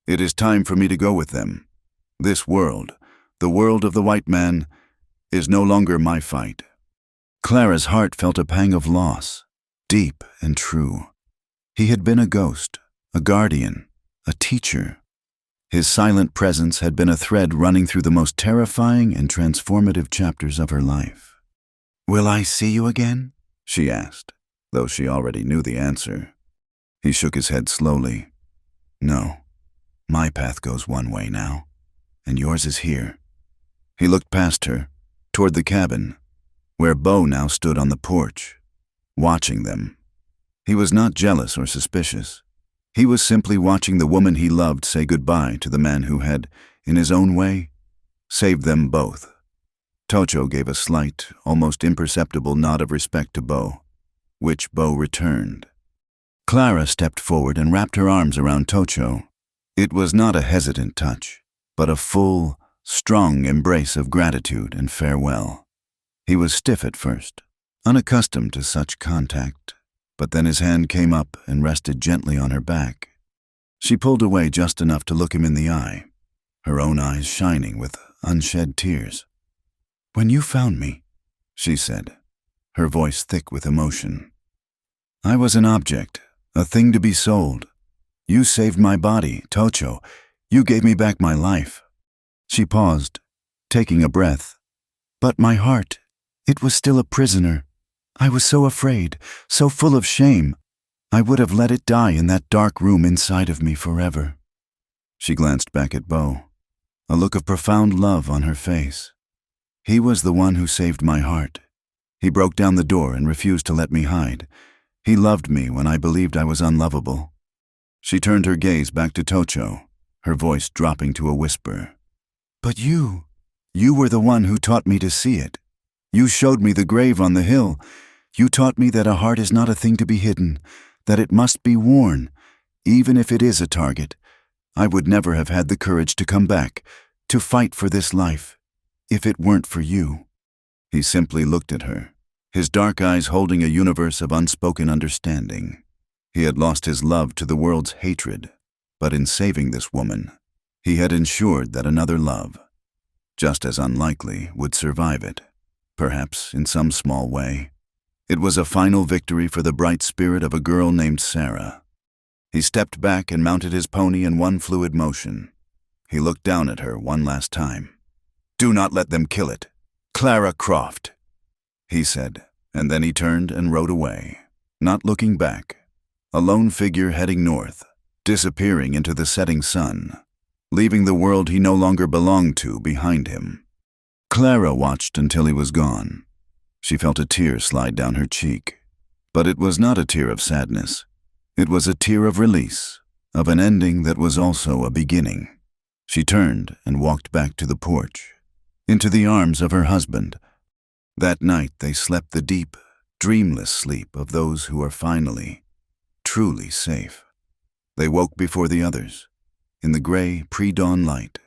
It is time for me to go with them. This world, the world of the white man, is no longer my fight." Clara's heart felt a pang of loss, deep and true. He had been a ghost, a guardian, a teacher. His silent presence had been a thread running through the most terrifying and transformative chapters of her life. "Will I see you again?" she asked, though she already knew the answer. He shook his head slowly. "No, my path goes one way now, and yours is here." He looked past her, toward the cabin, where Bo now stood on the porch, watching them. He was not jealous or suspicious. He was simply watching the woman he loved say goodbye to the man who had, in his own way, saved them both. Tocho gave a slight, almost imperceptible nod of respect to Bo, which Bo returned. Clara stepped forward and wrapped her arms around Tocho. It was not a hesitant touch, but a full, strong embrace of gratitude and farewell. He was stiff at first, unaccustomed to such contact, but then his hand came up and rested gently on her back. She pulled away just enough to look him in the eye, her own eyes shining with unshed tears. "When you found me," she said, her voice thick with emotion, "I was an object, a thing to be sold. You saved my body, Tocho. You gave me back my life." She paused, taking a breath. "But my heart, it was still a prisoner. I was so afraid, so full of shame. I would have let it die in that dark room inside of me forever." She glanced back at Bo, a look of profound love on her face. "He was the one who saved my heart. He broke down the door and refused to let me hide. He loved me when I believed I was unlovable." She turned her gaze back to Tocho, her voice dropping to a whisper. "But you were the one who taught me to see it. You showed me the grave on the hill. You taught me that a heart is not a thing to be hidden, that it must be worn, even if it is a target. I would never have had the courage to come back, to fight for this life, if it weren't for you." He simply looked at her, his dark eyes holding a universe of unspoken understanding. He had lost his love to the world's hatred, but in saving this woman, he had ensured that another love, just as unlikely, would survive it, perhaps in some small way. It was a final victory for the bright spirit of a girl named Sarah. He stepped back and mounted his pony in one fluid motion. He looked down at her one last time. "Do not let them kill it. Clara Croft," he said, and then he turned and rode away, not looking back, a lone figure heading north, disappearing into the setting sun, leaving the world he no longer belonged to behind him. Clara watched until he was gone. She felt a tear slide down her cheek, but it was not a tear of sadness. It was a tear of release, of an ending that was also a beginning. She turned and walked back to the porch, into the arms of her husband. That night they slept the deep, dreamless sleep of those who are finally, truly safe. They woke before the others, in the gray, pre-dawn light.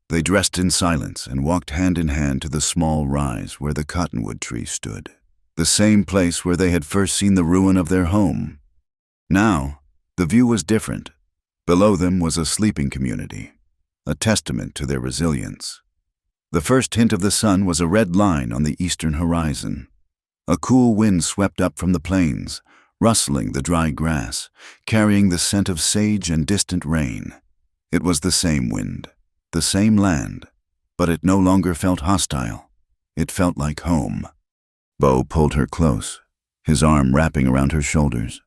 They dressed in silence and walked hand in hand to the small rise where the cottonwood tree stood, the same place where they had first seen the ruin of their home. Now, the view was different. Below them was a sleeping community, a testament to their resilience. The first hint of the sun was a red line on the eastern horizon. A cool wind swept up from the plains, rustling the dry grass, carrying the scent of sage and distant rain. It was the same wind, the same land, but it no longer felt hostile. It felt like home. Bo pulled her close, his arm wrapping around her shoulders.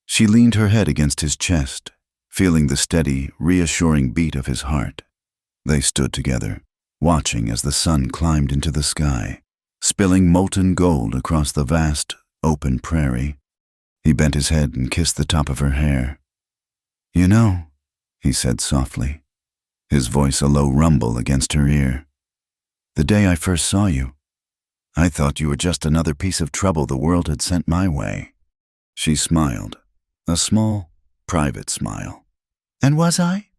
She leaned her head against his chest, feeling the steady, reassuring beat of his heart. They stood together, watching as the sun climbed into the sky, spilling molten gold across the vast, open prairie. He bent his head and kissed the top of her hair. "You know," he said softly, his voice a low rumble against her ear, "the day I first saw you, I thought you were just another piece of trouble the world had sent my way." She smiled, a small, private smile. "And was I?"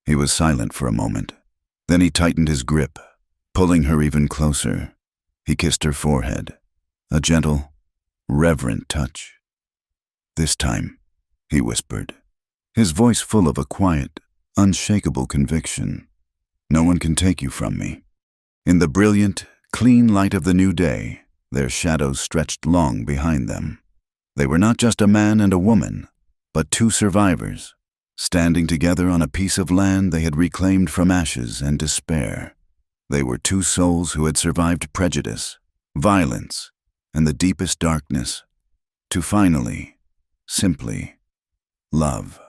He was silent for a moment. Then he tightened his grip, pulling her even closer. He kissed her forehead, a gentle, reverent touch. "This time," he whispered, his voice full of a quiet, unshakable conviction, "no one can take you from me." In the brilliant, clean light of the new day, their shadows stretched long behind them. They were not just a man and a woman, but two survivors, standing together on a piece of land they had reclaimed from ashes and despair. They were two souls who had survived prejudice, violence, and the deepest darkness, to finally, simply, love.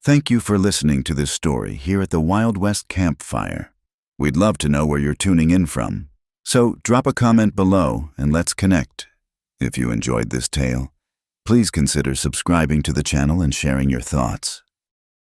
Thank you for listening to this story here at the Wild West Campfire. We'd love to know where you're tuning in from, so drop a comment below and let's connect. If you enjoyed this tale, please consider subscribing to the channel and sharing your thoughts.